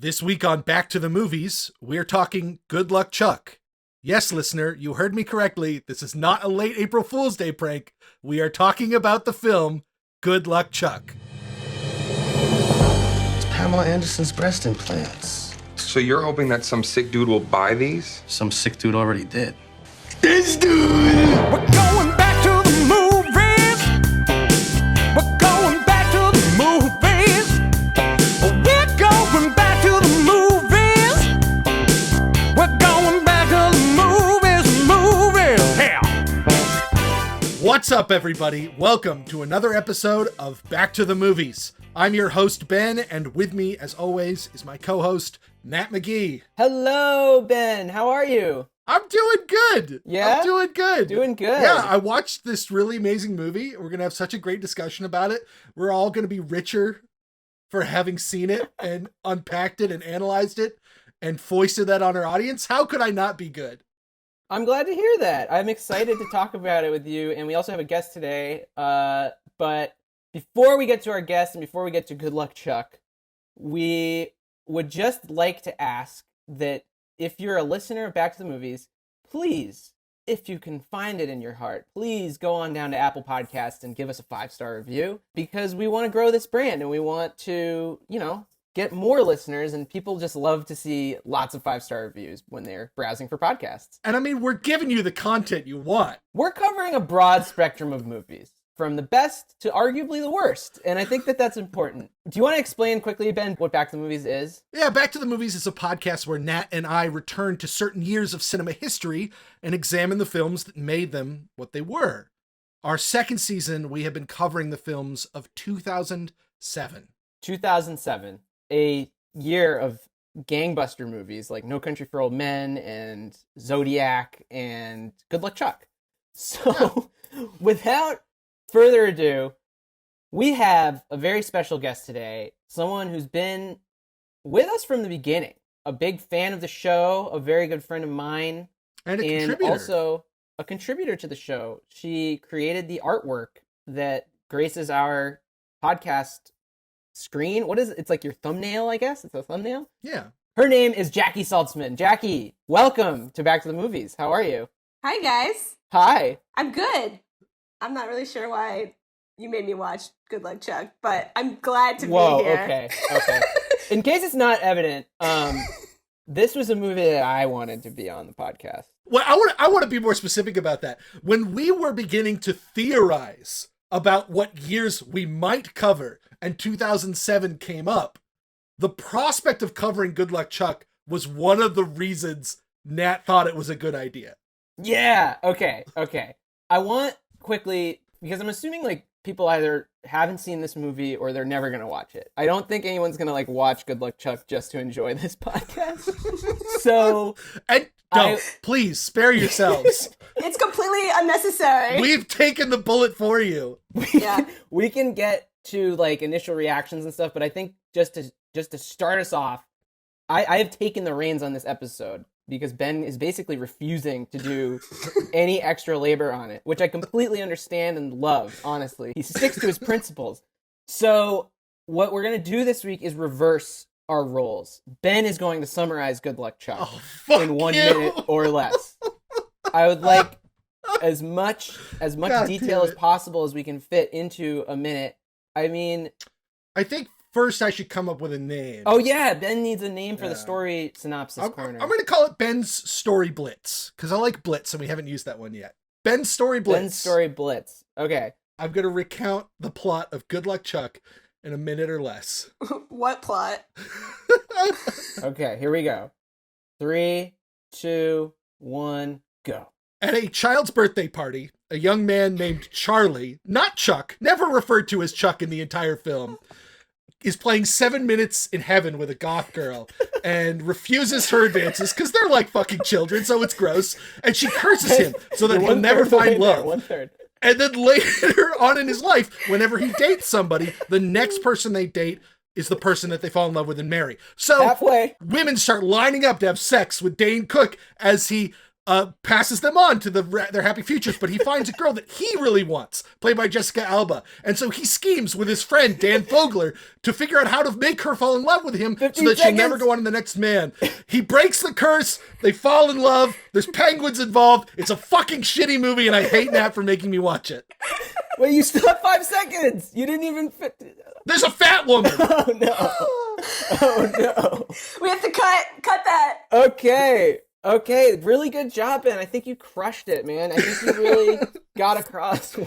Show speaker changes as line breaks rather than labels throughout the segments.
This week on Back to the Movies, we're talking Good Luck Chuck. Yes, listener, you heard me correctly. This is not a late April Fool's Day prank. We are talking about the film Good Luck Chuck.
It's Pamela Anderson's breast implants.
So you're hoping that some sick dude will buy these?
Some sick dude already did.
This dude! We're going back to the movies. We're going back to the movies. We're going back to the movies. We're going back to the movies. Hell.
What's up, everybody? Welcome to another episode of Back to the Movies. I'm your host, Ben, and with me, as always, is my co-host, Nat McGee.
Hello, Ben. How are you?
I'm doing good.
Yeah?
I'm doing good.
Doing good.
Yeah, I watched this really amazing movie. We're going to have such a great discussion about it. We're all going to be richer for having seen it and unpacked it and analyzed it and foisted that on our audience. How could I not be good?
I'm glad to hear that. I'm excited to talk about it with you, and we also have a guest today. But before we get to our guest and before we get to Good Luck Chuck, we would just like to ask that if you're a listener of Back to the Movies, please, if you can find it in your heart, please go on down to Apple Podcasts and give us a 5-star review, because we want to grow this brand and we want to, get more listeners, and people just love to see lots of 5-star reviews when they're browsing for podcasts.
And I mean, we're giving you the content you want.
We're covering a broad spectrum of movies, from the best to arguably the worst, and I think that that's important. Do you want to explain quickly, Ben, what Back to the Movies is?
Yeah, Back to the Movies is a podcast where Nat and I return to certain years of cinema history and examine the films that made them what they were. Our second season, we have been covering the films of 2007.
2007, a year of gangbuster movies like No Country for Old Men and Zodiac and Good Luck Chuck. So, without further ado, we have a very special guest today, someone who's been with us from the beginning, a big fan of the show, a very good friend of mine,
And a contributor.
also a contributor to the show. She created the artwork that graces our podcast screen. What is it? It's like your thumbnail, I guess. It's a thumbnail.
Yeah.
Her name is Jackie Saltzman. Jackie, welcome to Back to the Movies. How are you?
Hi, guys.
Hi.
I'm good. I'm not really sure why you made me watch Good Luck Chuck, but I'm glad to be here.
Okay. In case it's not evident, this was a movie that I wanted to be on the podcast.
Well, I want to be more specific about that. When we were beginning to theorize about what years we might cover and 2007 came up, the prospect of covering Good Luck Chuck was one of the reasons Nat thought it was a good idea.
Yeah, okay. I want quickly, because I'm assuming people either haven't seen this movie or they're never going to watch it. I don't think anyone's going to watch Good Luck Chuck just to enjoy this podcast. So...
And don't, please, spare yourselves.
It's completely unnecessary.
We've taken the bullet for you.
Yeah.
We can get to initial reactions and stuff, but I think just to start us off, I have taken the reins on this episode because Ben is basically refusing to do any extra labor on it, which I completely understand and love, honestly. He sticks to his principles. So what we're going to do this week is reverse our roles. Ben is going to summarize Good Luck Chuck in 1 minute or less. I would like as much detail as possible as we can fit into a minute. I mean,
I think first I should come up with a name.
Oh yeah, Ben needs a name for the story synopsis corner.
I'm going to call it Ben's Story Blitz, because I like Blitz and we haven't used that one yet. Ben's Story Blitz.
Ben's Story Blitz. Okay.
I'm going to recount the plot of Good Luck Chuck in a minute or less.
What plot?
Okay, here we go. 3, 2, 1, go.
At a child's birthday party, a young man named Charlie, not Chuck, never referred to as Chuck in the entire film, is playing 7 Minutes in Heaven with a goth girl and refuses her advances because they're like fucking children, so it's gross. And she curses him so that he'll never find love.
1/3.
And then later on in his life, whenever he dates somebody, the next person they date is the person that they fall in love with and marry. So
Halfway.
Women start lining up to have sex with Dane Cook as he passes them on to their happy futures, but he finds a girl that he really wants, played by Jessica Alba. And so he schemes with his friend, Dan Fogler, to figure out how to make her fall in love with him so that she'll never go on to the next man. He breaks the curse, they fall in love, there's penguins involved, it's a fucking shitty movie, and I hate Nat for making me watch it.
Wait, you still have 5 seconds! You didn't even fit...
There's a fat woman!
Oh, no. Oh, no.
We have to cut that.
Okay, really good job, Ben. I think you crushed it, man. I think you really got across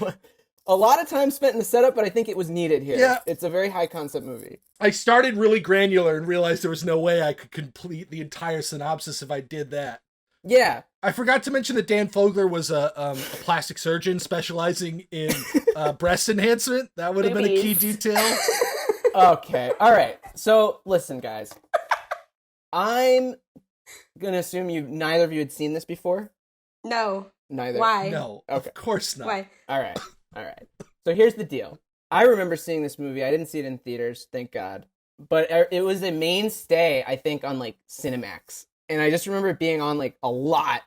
a lot of time spent in the setup, but I think it was needed here.
Yeah.
It's a very high concept movie.
I started really granular and realized there was no way I could complete the entire synopsis if I did that.
Yeah.
I forgot to mention that Dan Fogler was a plastic surgeon specializing in breast enhancement. That would have been a key detail.
Okay, all right. So, listen, guys. I'm gonna assume neither of you had seen this before?
No.
Neither.
Why?
No,
Okay.
of course not.
Why?
All right. So here's the deal. I remember seeing this movie. I didn't see it in theaters, thank God. But it was a mainstay, I think, on, like, Cinemax. And I just remember it being on, like, a lot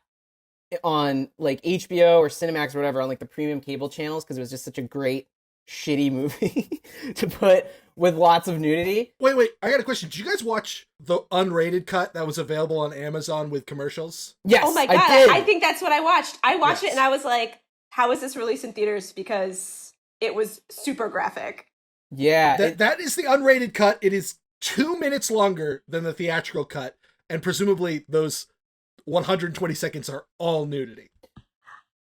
on, like, HBO or Cinemax or whatever, on, like, the premium cable channels, because it was just such a great, shitty movie to put with lots of nudity.
Wait, I got a question. Did you guys watch the unrated cut that was available on Amazon with commercials?
Yes,
Oh my god,
I did.
I think that's what I watched. I watched
Yes.
it and I was like, how is this released in theaters? Because it was super graphic.
Yeah.
That is the unrated cut. It is 2 minutes longer than the theatrical cut, and presumably those 120 seconds are all nudity.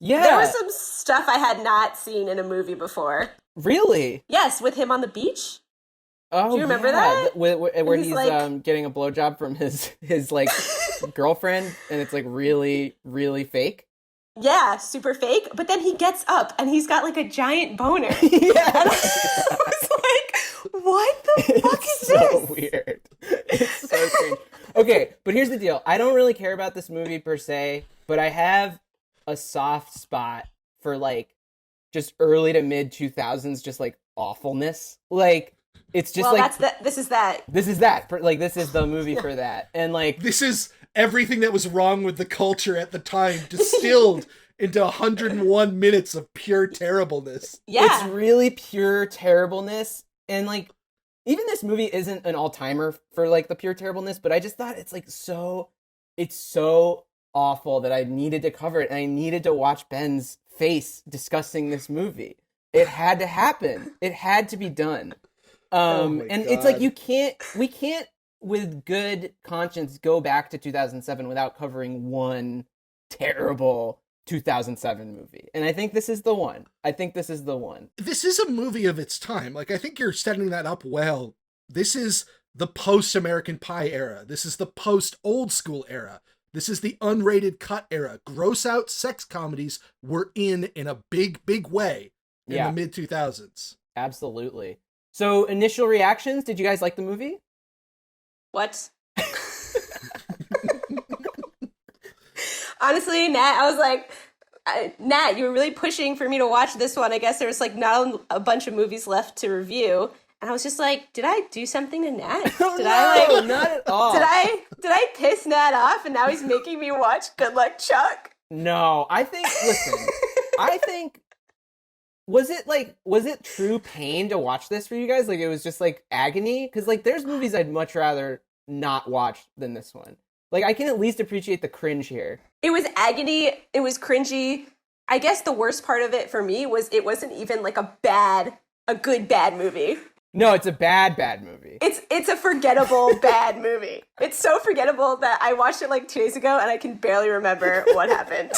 Yeah.
There was some stuff I had not seen in a movie before.
Really?
Yes, with him on the beach.
Oh,
Do you remember
yeah.
that?
Where
He's
he's
like-
getting a blowjob from his like girlfriend, and it's like really, really fake.
Yeah, super fake. But then he gets up and he's got like a giant boner.
Yeah.
And I was like, what the fuck is
It's so
this?
weird. It's so strange. Okay, but here's the deal. I don't really care about this movie per se, but I have a soft spot for like just early to mid 2000s, just like awfulness. Like it's just
Well,
like
this is that.
this is that. Like this is the movie for that. And like
This is everything that was wrong with the culture at the time distilled into 101 minutes of pure terribleness.
Yeah.
it's really pure terribleness. And like even this movie isn't an all-timer for like the pure terribleness, but I just thought it's so awful that I needed to cover it, and I needed to watch Ben's face discussing this movie. It had to happen. It had to be done.
Oh my
And it's like
God.
we can't with good conscience go back to 2007 without covering one terrible 2007 movie. And I think this is the one.
This is a movie of its time. Like, I think you're setting that up well. This is the post-American Pie era. This is the post-old school era. This is the unrated cut era. Gross out sex comedies were in a big, big way in
Yeah.
the mid-2000s.
Absolutely. So initial reactions, did you guys like the movie?
What? Honestly, Nat, I was like, Nat, you were really pushing for me to watch this one. I guess there was like not a bunch of movies left to review. And I was just like, did I do something to Nat? Did I like
not at all.
Did I piss Nat off and now he's making me watch Good Luck Chuck?
No, I think was it true pain to watch this for you guys? Like it was just like agony? Because like there's movies I'd much rather not watch than this one. Like I can at least appreciate the cringe here.
It was agony, it was cringy. I guess the worst part of it for me was it wasn't even like a good bad movie.
No, it's a bad movie.
It's a forgettable bad movie. It's so forgettable that I watched it like 2 days ago and I can barely remember what happened.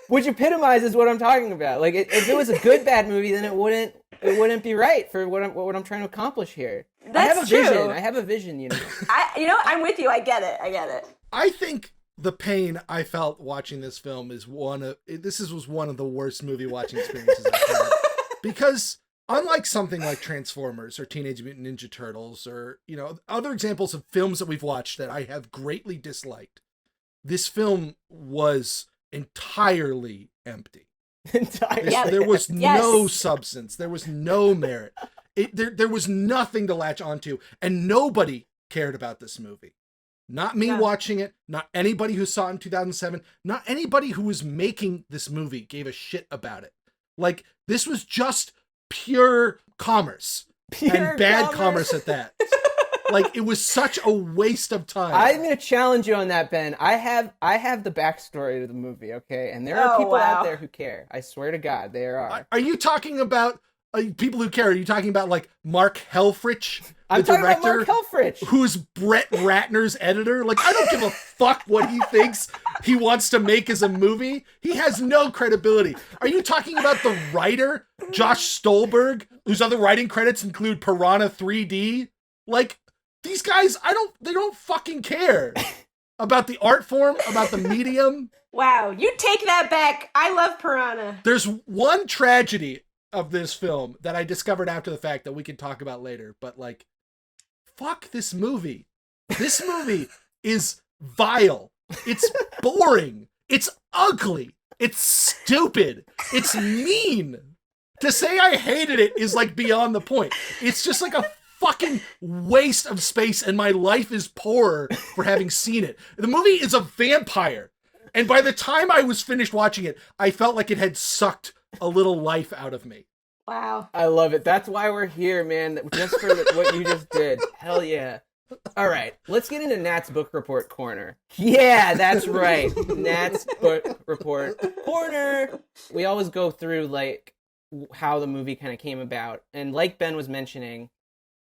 Which epitomizes what I'm talking about. Like if it was a good bad movie, then it wouldn't be right for what I'm trying to accomplish here.
That's true.
I have a vision, you know.
I'm with you. I get it.
I think the pain I felt watching this film is one of the worst movie watching experiences I've had. Because unlike something like Transformers or Teenage Mutant Ninja Turtles or, you know, other examples of films that we've watched that I have greatly disliked, this film was entirely empty. There was no substance. There was no merit. There was nothing to latch onto, and nobody cared about this movie. Not me
Yeah.
watching it, not anybody who saw it in 2007, not anybody who was making this movie gave a shit about it. Like, this was just pure commerce. And bad commerce at that. Like, it was such a waste of time.
I'm gonna challenge you on that, Ben. I have the backstory to the movie, okay? And there are
Oh,
people
wow.
out there who care. I swear to God, there are.
Are you talking about people who care? Are you talking about, like, Mark Helfrich, the
I'm talking about
director,
Mark Helfrich.
who's Brett Ratner's editor? Like, I don't give a fuck what he thinks he wants to make as a movie. He has no credibility. Are you talking about the writer, Josh Stolberg, whose other writing credits include Piranha 3D? Like, these guys, they don't fucking care about the art form, about the medium.
Wow, you take that back. I love Piranha.
There's one tragedy of this film that I discovered after the fact that we can talk about later, but like, fuck this movie. This movie is vile. It's boring. It's ugly. It's stupid. It's mean. To say I hated it is like beyond the point. It's just like a fucking waste of space, and my life is poorer for having seen it. The movie is a vampire. And by the time I was finished watching it, I felt like it had sucked a little life out of me.
Wow.
I love it. That's why we're here, man. Just for what you just did. Hell yeah. All right, let's get into Nat's Book Report Corner. Yeah, that's right. Nat's Book Report Corner. We always go through, like, how the movie kind of came about. And like Ben was mentioning,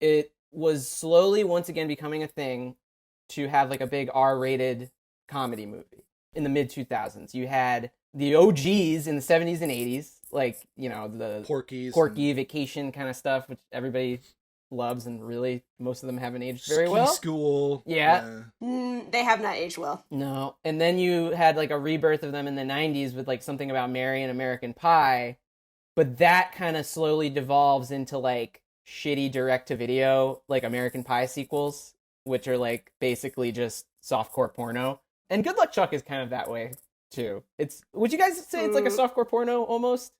it was slowly once again becoming a thing to have, like, a big R-rated comedy movie in the mid-2000s. You had the OGs in the 70s and 80s, like, you know, the Porky Vacation kind of stuff, which everybody loves, and really most of them haven't aged very well.
School.
Yeah.
They have not aged well.
No. And then you had, like, a rebirth of them in the 90s with, like, Something About Mary and American Pie. But that kind of slowly devolves into, like, shitty direct-to-video, like, American Pie sequels, which are, like, basically just softcore porno. And Good Luck Chuck is kind of that way, too. Would you guys say it's like a softcore porno, almost?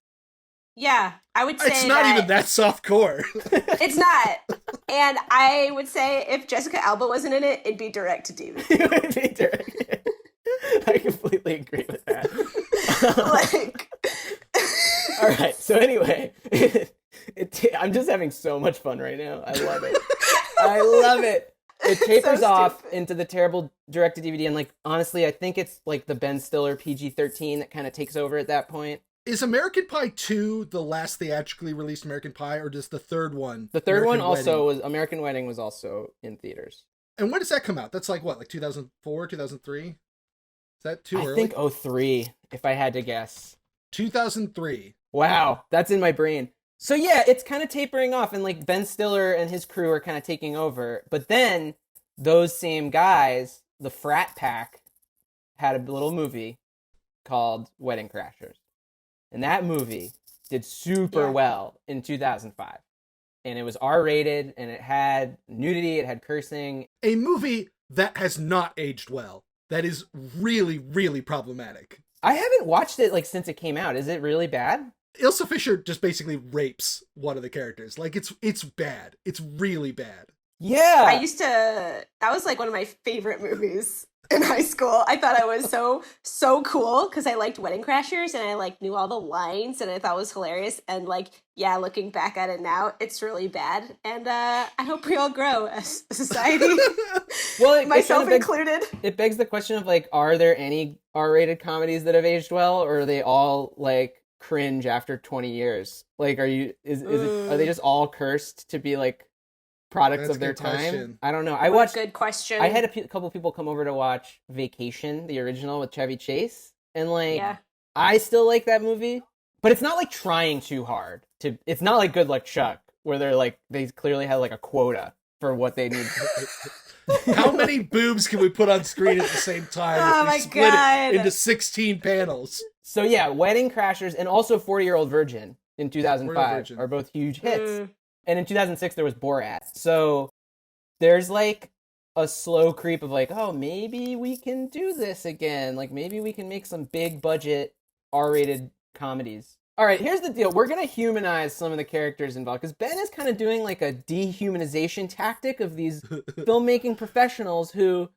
Yeah, I would say
it's not even that softcore.
It's not. And I would say if Jessica Alba wasn't in it, it'd be direct to DVD.
It would be direct. I completely agree with that.
Like...
All right, so anyway, I'm just having so much fun right now. I love it. I love it. It tapers off into the terrible direct-to-DVD, and, like, honestly, I think it's, like, the Ben Stiller PG-13 that kind of takes over at that point.
Is American Pie 2 the last theatrically released American Pie, or does the third one?
The third one also was American Wedding was also in theaters.
And when does that come out? That's like what, like 2004, 2003? Is that too early?
I think 2003, if I had to guess.
2003.
Wow, that's in my brain. So yeah, it's kind of tapering off, and, like, Ben Stiller and his crew are kind of taking over. But then those same guys, the Frat Pack, had a little movie called Wedding Crashers. And that movie did super well in 2005. And it was R-rated, and it had nudity, it had cursing.
A movie that has not aged well. That is really, really problematic.
I haven't watched it, like, since it came out. Is it really bad?
Ilsa Fisher just basically rapes one of the characters. Like, it's bad. It's really bad.
Yeah.
That was, like, one of my favorite movies in high school. I thought I was so cool because I liked Wedding Crashers, and I, like, knew all the lines, and I thought it was hilarious. And, like, yeah, looking back at it now, it's really bad. And I hope we all grow as a society.
Well,
myself included.
It begs the question of, like, are there any R-rated comedies that have aged well, or are they all, like, cringe after 20 years? Like, are they just all cursed to be, like, products
That's
of their
a good
time?
question.
I don't know.
Good question.
I had a couple people come over to watch Vacation, the original with Chevy Chase, and, like, I still like that movie, but it's not, like, trying too hard to. It's not like Good Luck Chuck, where they're, like, they clearly have, like, a quota for what they need.
How many boobs can we put on screen at the same time?
Oh
if we
my
split
God.
it into 16 panels.
So yeah, Wedding Crashers and also 40-Year-Old Virgin in 2005
Virgin.
are both huge hits. And in 2006 there was Borat. So there's, like, a slow creep of, like, oh, maybe we can do this again. Like, maybe we can make some big budget R-rated comedies. All right, here's the deal. We're going to humanize some of the characters involved, because Ben is kind of doing, like, a dehumanization tactic of these filmmaking professionals who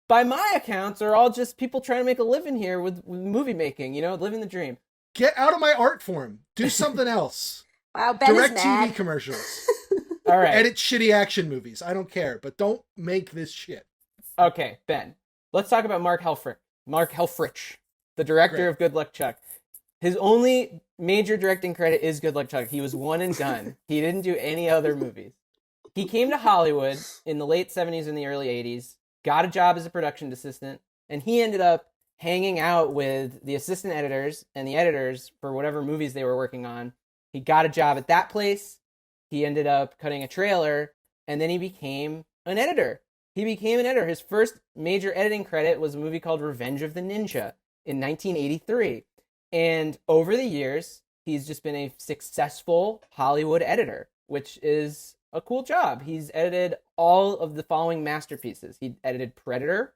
by my accounts, are all just people trying to make a living here with movie making, living the dream.
Get out of my art form. Do something else.
Wow, Ben
Direct
is mad.
TV commercials.
All right.
Edit shitty action movies. I don't care, but don't make this shit.
Okay, Ben. Let's talk about Mark Helfrich, the director of Good Luck Chuck. His only major directing credit is Good Luck Chuck. He was one and done. He didn't do any other movies. He came to Hollywood in the late 70s and the early 80s, got a job as a production assistant, and he ended up hanging out with the assistant editors and the editors for whatever movies they were working on. He got a job at that place. He ended up cutting a trailer, and then he became an editor. His first major editing credit was a movie called Revenge of the Ninja in 1983. And over the years, he's just been a successful Hollywood editor, which is a cool job. He's edited all of the following masterpieces. He edited Predator.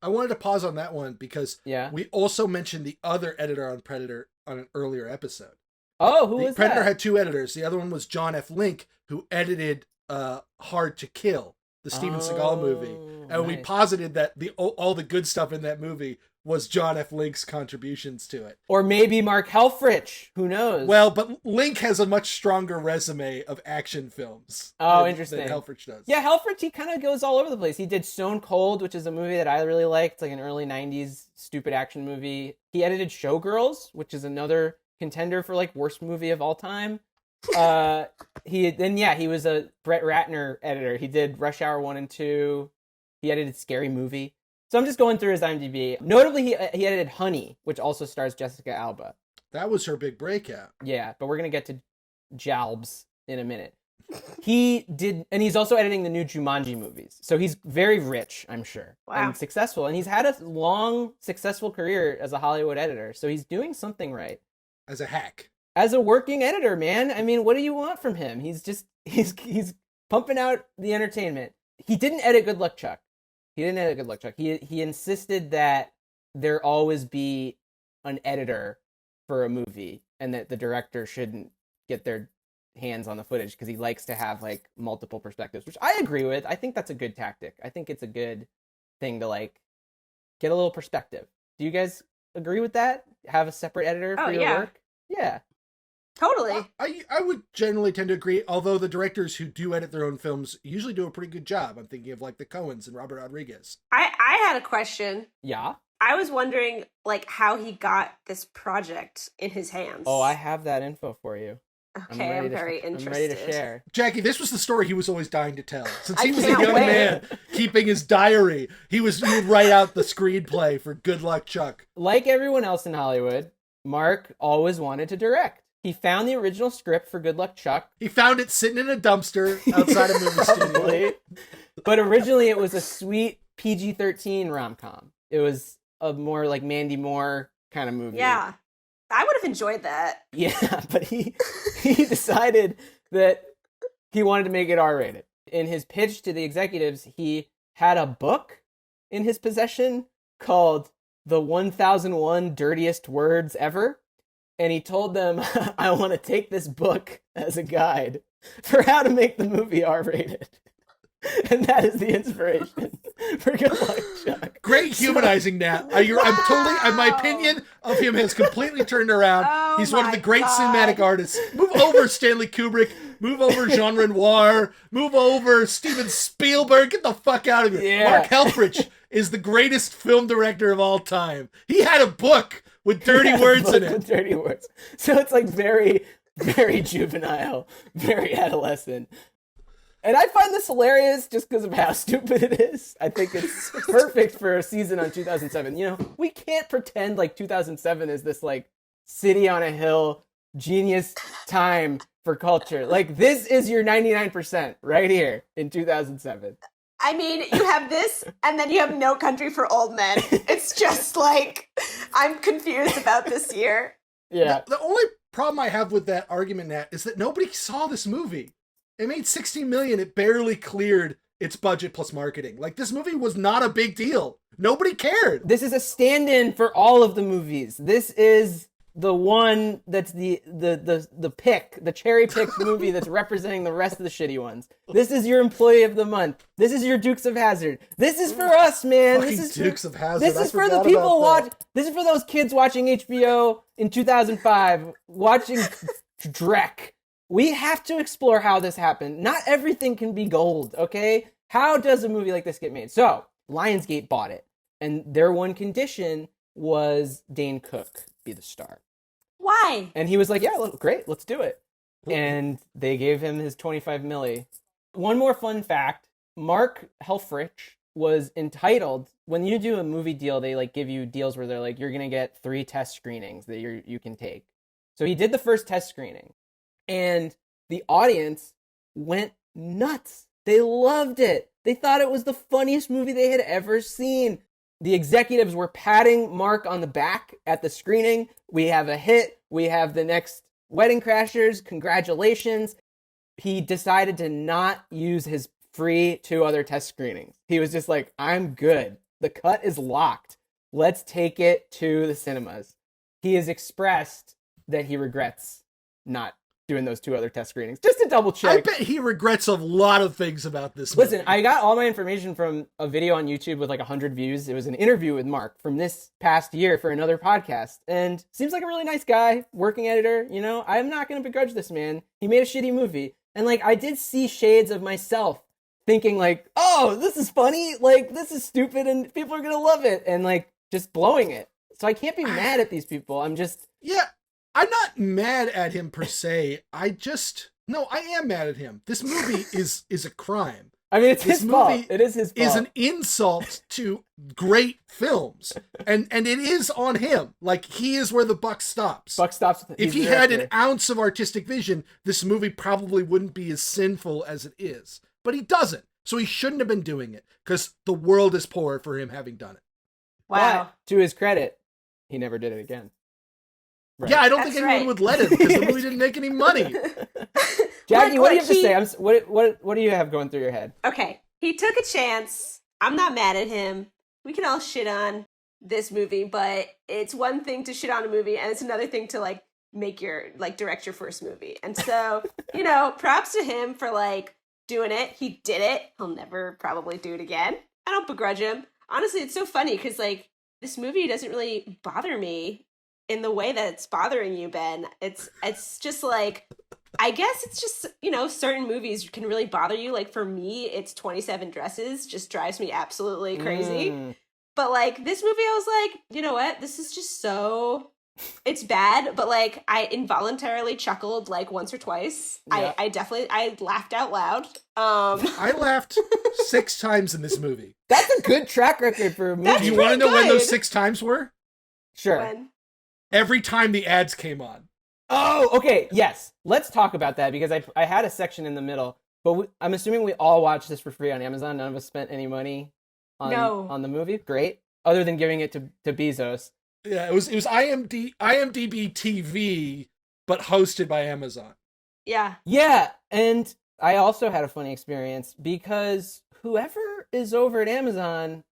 I wanted to pause on that one because we also mentioned the other editor on Predator on an earlier episode.
Oh, who was
Predator
that?
had two editors. The other one was John F. Link, who edited Hard to Kill, the Steven Seagal movie. And we posited that all the good stuff in that movie was John F. Link's contributions to it.
Or maybe Mark Helfrich. Who knows?
Well, but Link has a much stronger resume of action films.
Interesting.
Than Helfrich does.
Yeah, Helfrich, he kind of goes all over the place. He did Stone Cold, which is a movie that I really liked. It's like an early 90s stupid action movie. He edited Showgirls, which is another contender for like worst movie of all time. He was a Brett Ratner editor. He did Rush Hour 1 and 2. He edited Scary Movie. So I'm just going through his IMDb. Notably, he edited Honey, which also stars Jessica Alba.
That was her big breakout.
Yeah, but we're going to get to Jalbs in a minute. He did, and he's also editing the new Jumanji movies. So he's very rich, I'm sure, and successful. And he's had a long, successful career as a Hollywood editor. So he's doing something right.
As a hack.
As a working editor, man. I mean, what do you want from him? He's pumping out the entertainment. He didn't edit Good Luck Chuck. He insisted that there always be an editor for a movie and that the director shouldn't get their hands on the footage because he likes to have like multiple perspectives, which I agree with. I think that's a good tactic. I think it's a good thing to like get a little perspective. Do you guys agree with that? Have a separate editor for your work? Yeah.
Totally.
I would generally tend to agree, although the directors who do edit their own films usually do a pretty good job. I'm thinking of like the Coens and Robert Rodriguez.
I had a question.
Yeah?
I was wondering like how he got this project in his hands.
Oh, I have that info for you.
Okay, I'm very interested.
I'm ready to share.
Jackie, this was the story he was always dying to tell. Since he was a
can't
young
wait.
man keeping his diary, he would write out the screenplay for Good Luck Chuck.
Like everyone else in Hollywood, Mark always wanted to direct. He found the original script for Good Luck Chuck.
He found it sitting in a dumpster outside a movie studio.
But originally it was a sweet PG-13 rom-com. It was a more like Mandy Moore kind of movie.
Yeah. I would have enjoyed that.
Yeah, but he decided that he wanted to make it R-rated. In his pitch to the executives, he had a book in his possession called The 1001 Dirtiest Words Ever. And he told them, I want to take this book as a guide for how to make the movie R-rated. And that is the inspiration for Good Luck Chuck.
Great humanizing, Nat. My opinion of him has completely turned around.
Oh
He's one of the great
God.
cinematic artists. Move over Stanley Kubrick. Move over Jean Renoir. Move over Steven Spielberg. Get the fuck out of here.
Yeah.
Mark Helfrich is the greatest film director of all time. He had a book with dirty words in it.
With dirty words. So it's like very, very juvenile, very adolescent. And I find this hilarious just because of how stupid it is. I think it's perfect for a season on 2007. You know, we can't pretend like 2007 is this like city on a hill, genius time for culture. Like this is your 99% right here in 2007.
I mean, you have this, and then you have No Country for Old Men. It's just like, I'm confused about this year.
Yeah.
The only problem I have with that argument, Nat, is that nobody saw this movie. It made $16 million. It barely cleared its budget plus marketing. Like, this movie was not a big deal. Nobody cared.
This is a stand-in for all of the movies. This is the one that's the pick, the cherry picked movie that's representing the rest of the shitty ones. This is your employee of the month. This is your Dukes of Hazzard. This is for us, man.
Fucking
This is
Dukes of Hazzard.
This
I
is for the
forgot
people
about that.
This is for those kids watching HBO in 2005, watching Drek. We have to explore how this happened. Not everything can be gold, okay? How does a movie like this get made? So, Lionsgate bought it, and their one condition was Dane Cook be the star.
Why?
And he was like, yeah, great, let's do it. And they gave him his 25 milli. One more fun fact, Mark Helfrich was entitled, when you do a movie deal, they like give you deals where they're like, you're going to get 3 test screenings that you can take. So he did the first test screening, and the audience went nuts. They loved it. They thought it was the funniest movie they had ever seen. The executives were patting Mark on the back at the screening. We have a hit. We have the next Wedding Crashers. Congratulations. He decided to not use his free 2 other test screenings. He was just like, I'm good. The cut is locked. Let's take it to the cinemas. He has expressed that he regrets not doing those 2 other test screenings. Just to double check.
I bet he regrets a lot of things about this movie.
Listen, I got all my information from a video on YouTube with like 100 views. It was an interview with Mark from this past year for another podcast. And seems like a really nice guy, working editor. You know, I'm not going to begrudge this man. He made a shitty movie. And like, I did see shades of myself thinking like, oh, this is funny. Like, this is stupid and people are going to love it. And like, just blowing it. So I can't be mad at these people. I'm just...
Yeah, I'm not mad at him per se. I am mad at him. This movie is a crime.
I mean, it's
This
his fault.
movie
It is his fault.
Is an insult to great films. And it is on him. Like, he is where the buck stops.
Buck stops.
If he had an ounce of artistic vision, this movie probably wouldn't be as sinful as it is. But he doesn't. So he shouldn't have been doing it, because the world is poor for him having done it.
Wow.
But, to his credit, he never did it again. Right.
Yeah, I don't
That's
think anyone
right.
would let him, because the movie didn't make any money.
Jackie, what do you have to
he-
say? What do you have going through your head?
Okay, he took a chance. I'm not mad at him. We can all shit on this movie, but it's one thing to shit on a movie, and it's another thing to like make your direct your first movie. And so, props to him for like doing it. He did it. He'll never probably do it again. I don't begrudge him. Honestly, it's so funny because like this movie doesn't really bother me in the way that it's bothering you, Ben. It's just like, I guess it's just, certain movies can really bother you. Like for me, it's 27 Dresses just drives me absolutely crazy. But like this movie, I was like, you know what? This is just so, it's bad. But like I involuntarily chuckled like once or twice.
Yeah.
I laughed out loud.
I laughed 6 times in this movie.
That's a good track record for a movie.
That's
Do you want to know when
good.
those 6 times were?
Sure.
When,
Every time the ads came on.
Oh, okay. Yes. Let's talk about that because I had a section in the middle, but I'm assuming we all watched this for free on Amazon. None of us spent any money on the movie. Great. Other than giving it to Bezos.
Yeah, it was IMDb TV, but hosted by Amazon.
yeah.
Yeah. And I also had a funny experience because whoever is over at Amazon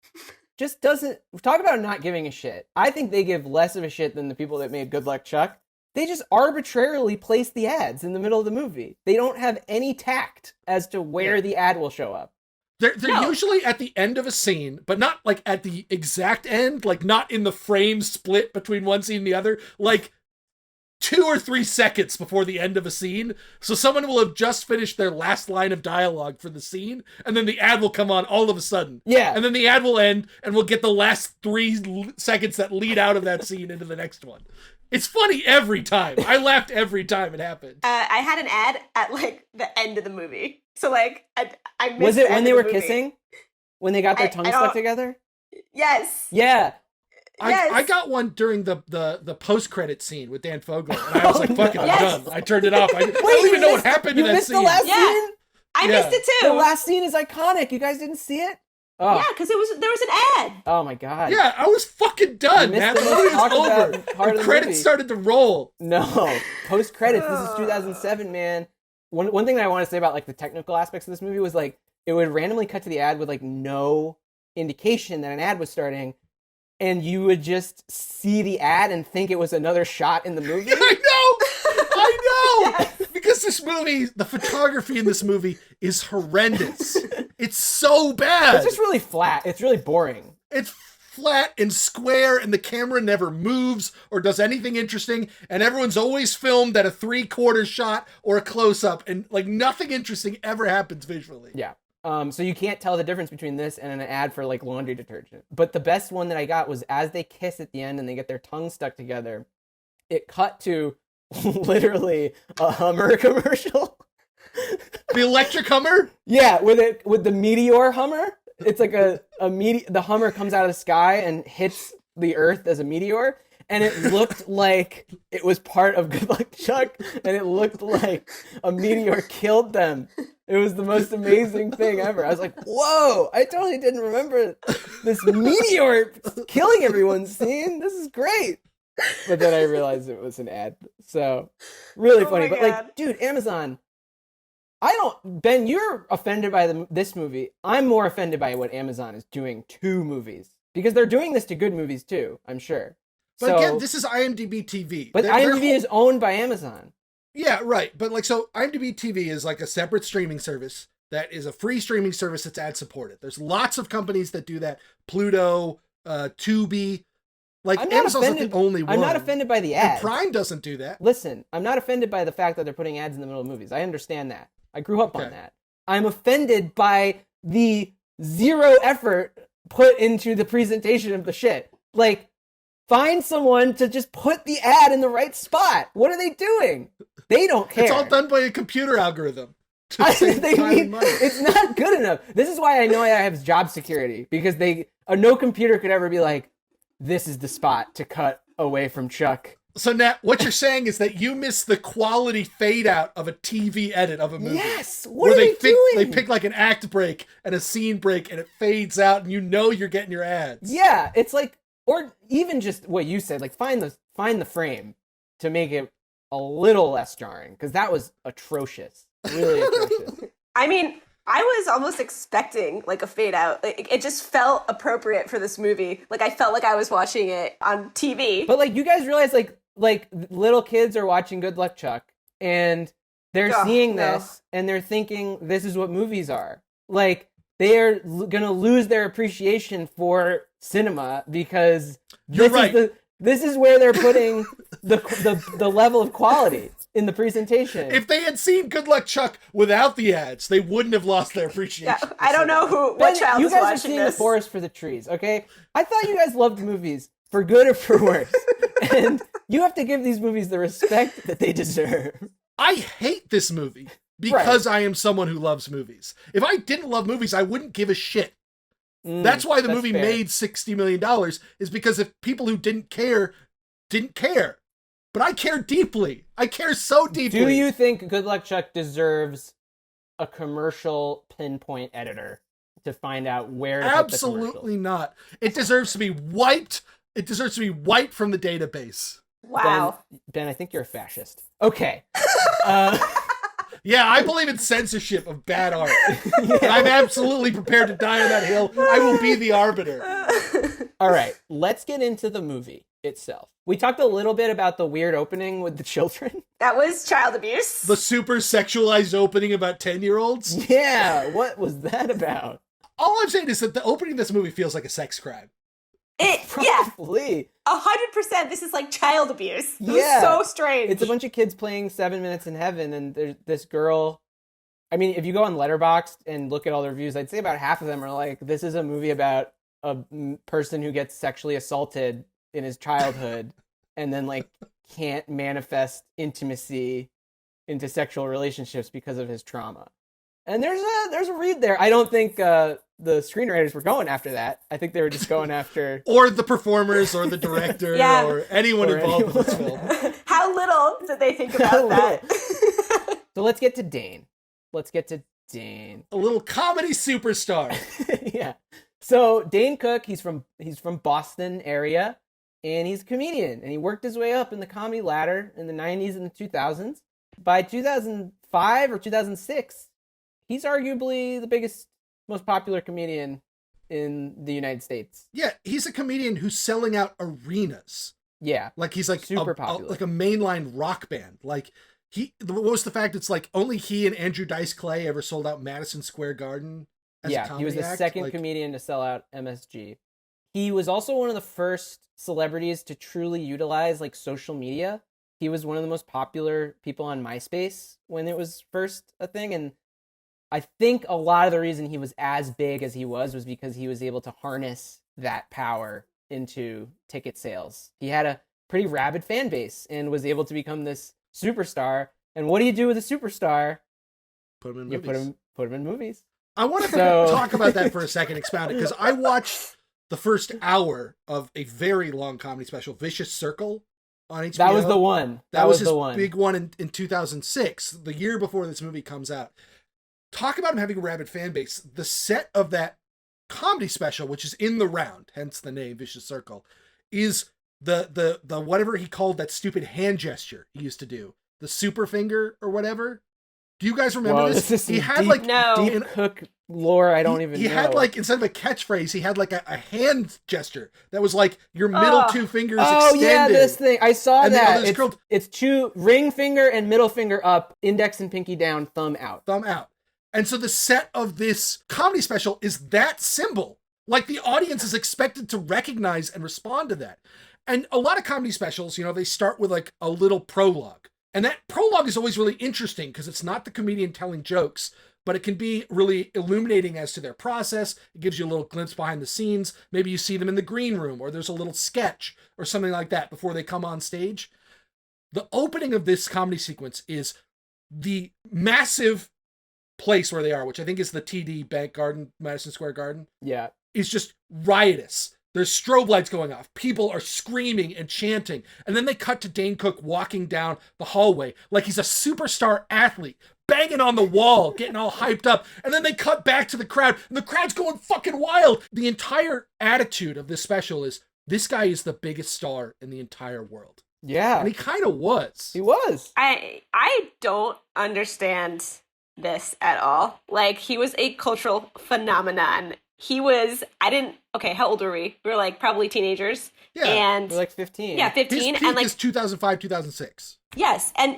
just doesn't talk about not giving a shit. I think they give less of a shit than the people that made Good Luck Chuck. They just arbitrarily place the ads in the middle of the movie. They don't have any tact as to where the ad will show up.
They're
No.
usually at the end of a scene, but not like at the exact end, like not in the frame split between one scene and the other, like 2 or 3 seconds before the end of a scene. So someone will have just finished their last line of dialogue for the scene, and then the ad will come on all of a sudden.
Yeah.
And then the ad will end, and we'll get the last 3 seconds that lead out of that scene into the next one. It's funny every time. I laughed every time it happened.
I had an ad at like the end of the movie. So like I missed
Was
the
it
end
when they
of
were
the movie.
kissing? When they got their
I
tongues
don't-
stuck together?
Yes.
Yeah.
Yes.
I got one during the post-credit scene with Dan Fogler, and I was like, fuck it, I'm
Yes.
done. I turned it off. I don't
you
even know what
missed-
happened
You
in that
missed
scene.
the last
Yeah.
scene?
I
Yeah.
missed it too.
The last scene is iconic. You guys didn't see it? Oh,
Yeah, because there was an ad.
oh my god.
Yeah, I was fucking done,
You missed
man.
the
The
most
movie was
talked
over.
about part of
The
the
credits
movie.
started to roll.
No. Post credits. This is 2007, man. One thing that I want to say about like the technical aspects of this movie was like it would randomly cut to the ad with like no indication that an ad was starting. and you would just see the ad and think it was another shot in the movie.
I know. Because this movie, the photography in this movie is horrendous. It's so bad.
It's just really flat. It's really boring.
It's flat and square, and the camera never moves or does anything interesting, and everyone's always filmed at a 3/4 shot or a close-up, and like nothing interesting ever happens visually.
Yeah. So you can't tell the difference between this and an ad for like laundry detergent. But the best one that I got was as they kiss at the end and they get their tongues stuck together, it cut to literally a Hummer commercial.
The electric Hummer?
Yeah, with the meteor Hummer. It's like the Hummer comes out of the sky and hits the earth as a meteor, and it looked like it was part of Good Luck Chuck, and it looked like a meteor killed them. It was the most amazing thing ever. I was like, whoa, I totally didn't remember this meteor killing everyone scene. This is great. But then I realized it was an ad. So really funny. But like, dude, Amazon, Ben, you're offended by this movie. I'm more offended by what Amazon is doing to movies. Because they're doing this to good movies too, I'm sure.
But again, this is IMDb TV.
But IMDb is owned by Amazon. Yeah,
right. But like, so IMDb TV is like a separate streaming service that is a free streaming service that's ad supported. There's lots of companies that do that. Pluto, Tubi. Like, Amazon's not the only one.
I'm not offended by the ads.
And Prime doesn't do that.
Listen, I'm not offended by the fact that they're putting ads in the middle of movies. I understand that. I grew up on that. I'm offended by the zero effort put into the presentation of the shit. Like, find someone to just put the ad in the right spot. What are they doing? They don't care.
It's all done by a computer algorithm.
It's not good enough. This is why I know I have job security, because no computer could ever be like, this is the spot to cut away from Chuck.
So Nat, what you're saying is that you miss the quality fade out of a TV edit of a movie.
Yes. What are they doing?
They pick like an act break and a scene break, and it fades out, and you know you're getting your ads.
Yeah, it's like, or even just what you said, like find the frame to make it a little less jarring, because that was atrocious, really atrocious.
I mean, I was almost expecting like a fade out. Like, it just felt appropriate for this movie. Like, I felt like I was watching it on TV.
But like, you guys realize like little kids are watching Good Luck Chuck, and they're seeing this and they're thinking this is what movies are. Like, they are gonna lose their appreciation for cinema because this is where they're putting the level of quality in the presentation.
If they had seen Good Luck Chuck without the ads, they wouldn't have lost their appreciation.
Yeah, I don't know what child is watching this.
You guys are seeing the forest for the trees, okay? I thought you guys loved movies for good or for worse. And you have to give these movies the respect that they deserve.
I hate this movie because I am someone who loves movies. If I didn't love movies, I wouldn't give a shit. That's why the movie made $60 million, is because if people who didn't care. But I care deeply. I care so deeply.
Do you think Good Luck Chuck deserves a commercial pinpoint editor to find out where to
Absolutely not. It deserves to be wiped. It deserves to be wiped from the database.
Wow.
Ben, I think you're a fascist. Okay.
Yeah, I believe in censorship of bad art. And I'm absolutely prepared to die on that hill. I will be the arbiter.
All right, let's get into the movie itself. We talked a little bit about the weird opening with the children.
That was child abuse.
The super sexualized opening about 10-year-olds.
Yeah, what was that about?
All I'm saying is that the opening of this movie feels like a sex crime.
Probably.
100%. This is like child abuse. It
was
so strange.
It's a bunch of kids playing 7 Minutes in Heaven, and there's this girl. I mean, if you go on Letterboxd and look at all the reviews, I'd say about half of them are like, this is a movie about a person who gets sexually assaulted in his childhood and then like can't manifest intimacy into sexual relationships because of his trauma. And there's a read there. I don't think the screenwriters were going after that. I think they were just going after
or the performers or the director or anyone involved with this film.
How little did they think about that?
So let's get to Dane. A
little comedy superstar.
Yeah. So Dane Cook, he's from Boston area, and he's a comedian, and he worked his way up in the comedy ladder in the 90s and the 2000s. By 2005 or 2006, he's arguably the biggest, most popular comedian in the United States.
Yeah, he's a comedian who's selling out arenas.
Yeah.
Like he's like
Super popular.
like a mainline rock band. Like what was the fact? It's like only he and Andrew Dice Clay ever sold out Madison Square Garden as a comedy
he was the
act.
second
Like,
comedian to sell out MSG. He was also one of the first celebrities to truly utilize like social media. He was one of the most popular people on MySpace when it was first a thing, and I think a lot of the reason he was as big as he was because he was able to harness that power into ticket sales. He had a pretty rabid fan base and was able to become this superstar. And what do you do with a superstar?
put him in
You
movies.
put him in movies.
I want to
So-
talk about that for a second, expound it, because I watched the first hour of a very long comedy special, Vicious Circle, on HBO.
That was the one.
That was his
the one.
big one in 2006, the year before this movie comes out. Talk about him having a rabid fan base. The set of that comedy special, which is in the round, hence the name Vicious Circle, is the whatever he called that stupid hand gesture he used to do, the super finger or whatever. Do you guys remember
Whoa,
this?
is
He had
deep,
like
No.
deep Cook lore. I don't even
he
know.
had like, instead of a catchphrase, he had like a hand gesture that was like your middle
Oh.
two fingers
Oh
extended.
yeah, this thing. I saw
And the
that.
others curled.
It's two ring finger and middle finger up, index and pinky down, thumb out.
Thumb out. And so the set of this comedy special is that symbol. Like the audience is expected to recognize and respond to that. And a lot of comedy specials, they start with like a little prologue. And that prologue is always really interesting because it's not the comedian telling jokes, but it can be really illuminating as to their process. It gives you a little glimpse behind the scenes. Maybe you see them in the green room, or there's a little sketch or something like that before they come on stage. The opening of this comedy sequence is the massive place where they are, which I think is the TD Bank Garden, Madison Square Garden,
Yeah.
is just riotous. There's strobe lights going off. People are screaming and chanting. And then they cut to Dane Cook walking down the hallway like he's a superstar athlete, banging on the wall, getting all hyped up. And then they cut back to the crowd, and the crowd's going fucking wild. The entire attitude of this special is, this guy is the biggest star in the entire world.
Yeah.
And he kind of was.
He was.
I don't understand this at all. Like, he was a cultural phenomenon. Okay, how old were we? We were like probably teenagers.
Yeah.
And
We're like 15.
yeah,
His
15.
peak
And like,
is 2005, 2006.
yes. And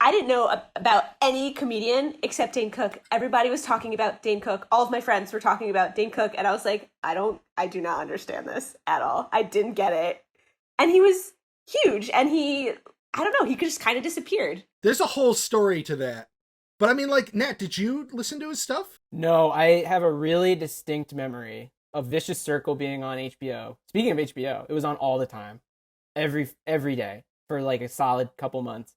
I didn't know about any comedian except Dane Cook. Everybody was talking about Dane Cook. All of my friends were talking about Dane Cook. And I was like, I do not understand this at all. I didn't get it. And he was huge. And I don't know, he just kind of disappeared.
There's a whole story to that. But I mean, like, Nat, did you listen to his stuff?
No, I have a really distinct memory of Vicious Circle being on HBO. Speaking of HBO, it was on all the time. Every day for like a solid couple months.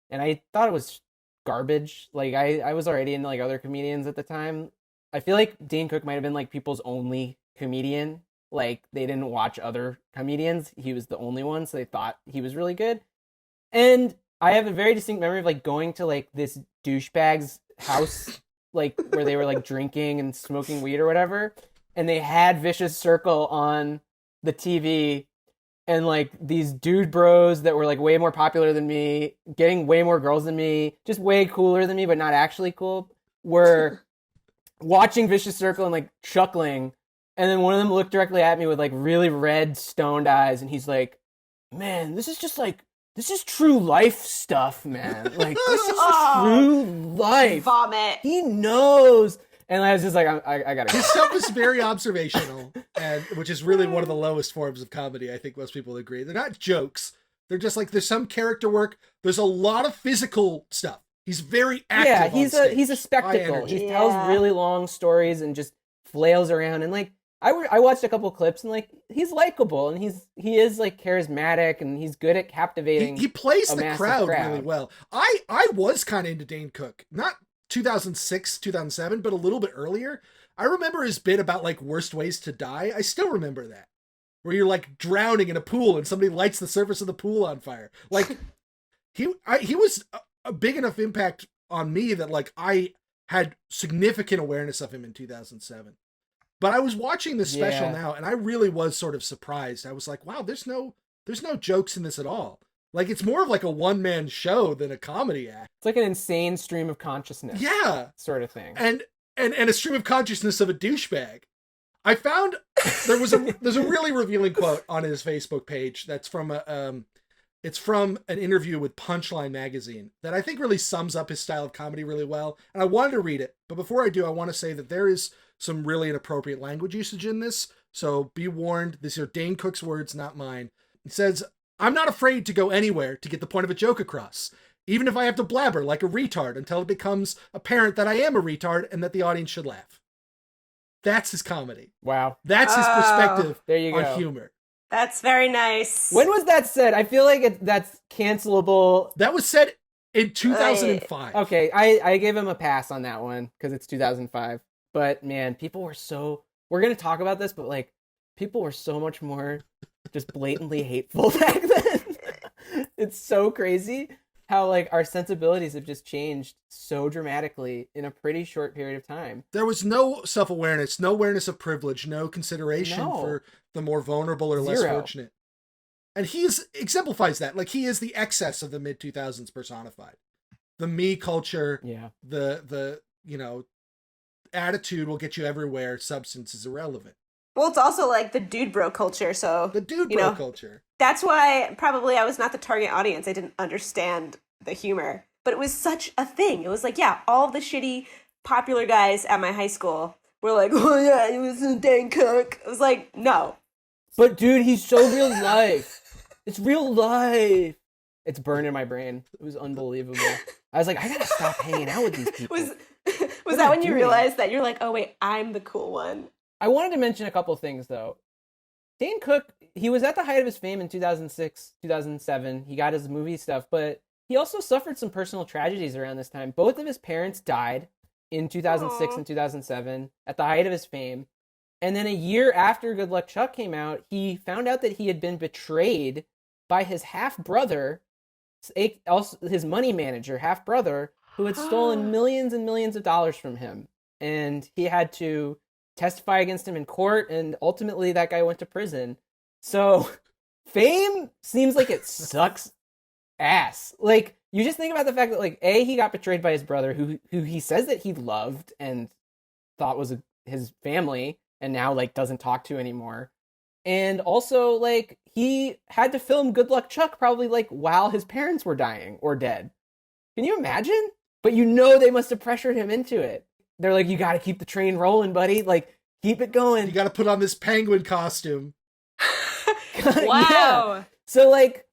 And I thought it was garbage. Like I was already into like other comedians at the time. I feel like Dane Cook might have been like people's only comedian. Like they didn't watch other comedians. He was the only one, so they thought he was really good. And I have a very distinct memory of like going to like this douchebag's house, like where they were like drinking and smoking weed or whatever, and they had Vicious Circle on the TV, and like these dude bros that were like way more popular than me, getting way more girls than me, just way cooler than me, but not actually cool, were watching Vicious Circle and like chuckling. And then one of them looked directly at me with like really red stoned eyes, and he's like, "Man, this is true life stuff, man. Like, this is true life.
Vomit.
He knows." And I was just like, I gotta go.
His stuff is very observational, and which is really one of the lowest forms of comedy. I think most people agree. They're not jokes. They're just like, there's some character work. There's a lot of physical stuff. He's very active.
Yeah,
on
he's
stage.
a
High
spectacle.
energy.
He
Yeah.
tells really long stories and just flails around. And like, I watched a couple clips, and like, he's likable, and he is like charismatic, and he's good at captivating.
He plays
a
the
massive
crowd
crowd.
really well. I was kind of into Dane Cook, not 2006, 2007, but a little bit earlier. I remember his bit about like worst ways to die. I still remember that, where you're like drowning in a pool and somebody lights the surface of the pool on fire. Like he was a big enough impact on me that like I had significant awareness of him in 2007. But I was watching this special
Yeah.
now, and I really was sort of surprised. I was like, wow, there's no jokes in this at all. Like, it's more of like a one-man show than a comedy act.
It's like an insane stream of consciousness.
Yeah.
Sort of thing.
And a stream of consciousness of a douchebag. I found there's a really revealing quote on his Facebook page that's from it's from an interview with Punchline magazine that I think really sums up his style of comedy really well. And I wanted to read it, but before I do, I want to say that there is some really inappropriate language usage in this. So be warned, these are Dane Cook's words, not mine. He says, "I'm not afraid to go anywhere to get the point of a joke across, even if I have to blabber like a retard until it becomes apparent that I am a retard and that the audience should laugh." That's his comedy.
Wow.
That's his perspective
There you
on
go.
humor.
That's very nice.
When was that said? I feel like that's cancelable.
That was said in 2005.
Okay, I gave him a pass on that one because it's 2005. But man, people were so... We're going to talk about this, but like, people were so much more just blatantly hateful back then. It's so crazy how like our sensibilities have just changed so dramatically in a pretty short period of time.
There was no self-awareness, no awareness of privilege, no consideration
No.
for the more vulnerable or less
Zero.
fortunate. And he exemplifies that. Like, he is the excess of the mid-2000s personified. The me culture,
Yeah.
the attitude will get you everywhere, substance is irrelevant.
Well, it's also like the dude bro culture, so
The dude
you
bro
know,
culture.
that's why probably I was not the target audience. I didn't understand the humor, but it was such a thing. It was like, yeah, all the shitty popular guys at my high school were like, oh yeah, it was Dane Cook. I was like, no.
But dude, he's so real life. It's real life. It's burned in my brain. It was unbelievable. I was like, I gotta stop hanging out with these people.
Was
What
that
am I
when you
doing?
realized that you're like, oh wait, I'm the cool one?
I wanted to mention a couple things though. Dane Cook, he was at the height of his fame in 2006, 2007. He got his movie stuff, but he also suffered some personal tragedies around this time. Both of his parents died in 2006
Aw.
and 2007 at the height of his fame. And then a year after Good Luck Chuck came out, he found out that he had been betrayed by his half-brother, also his money manager, half-brother, who had stolen millions and millions of dollars from him. And he had to testify against him in court, and ultimately that guy went to prison. So fame seems like it sucks ass. Like, you just think about the fact that, like, A, he got betrayed by his brother, who he says that he loved and thought was his family, and now, like, doesn't talk to anymore. And also, like, he had to film Good Luck Chuck probably, like, while his parents were dying or dead. Can you imagine? But you know they must have pressured him into it. They're like, you gotta keep the train rolling, buddy. Like, keep it going.
You got to put on this penguin costume.
Wow.
Yeah. So, like,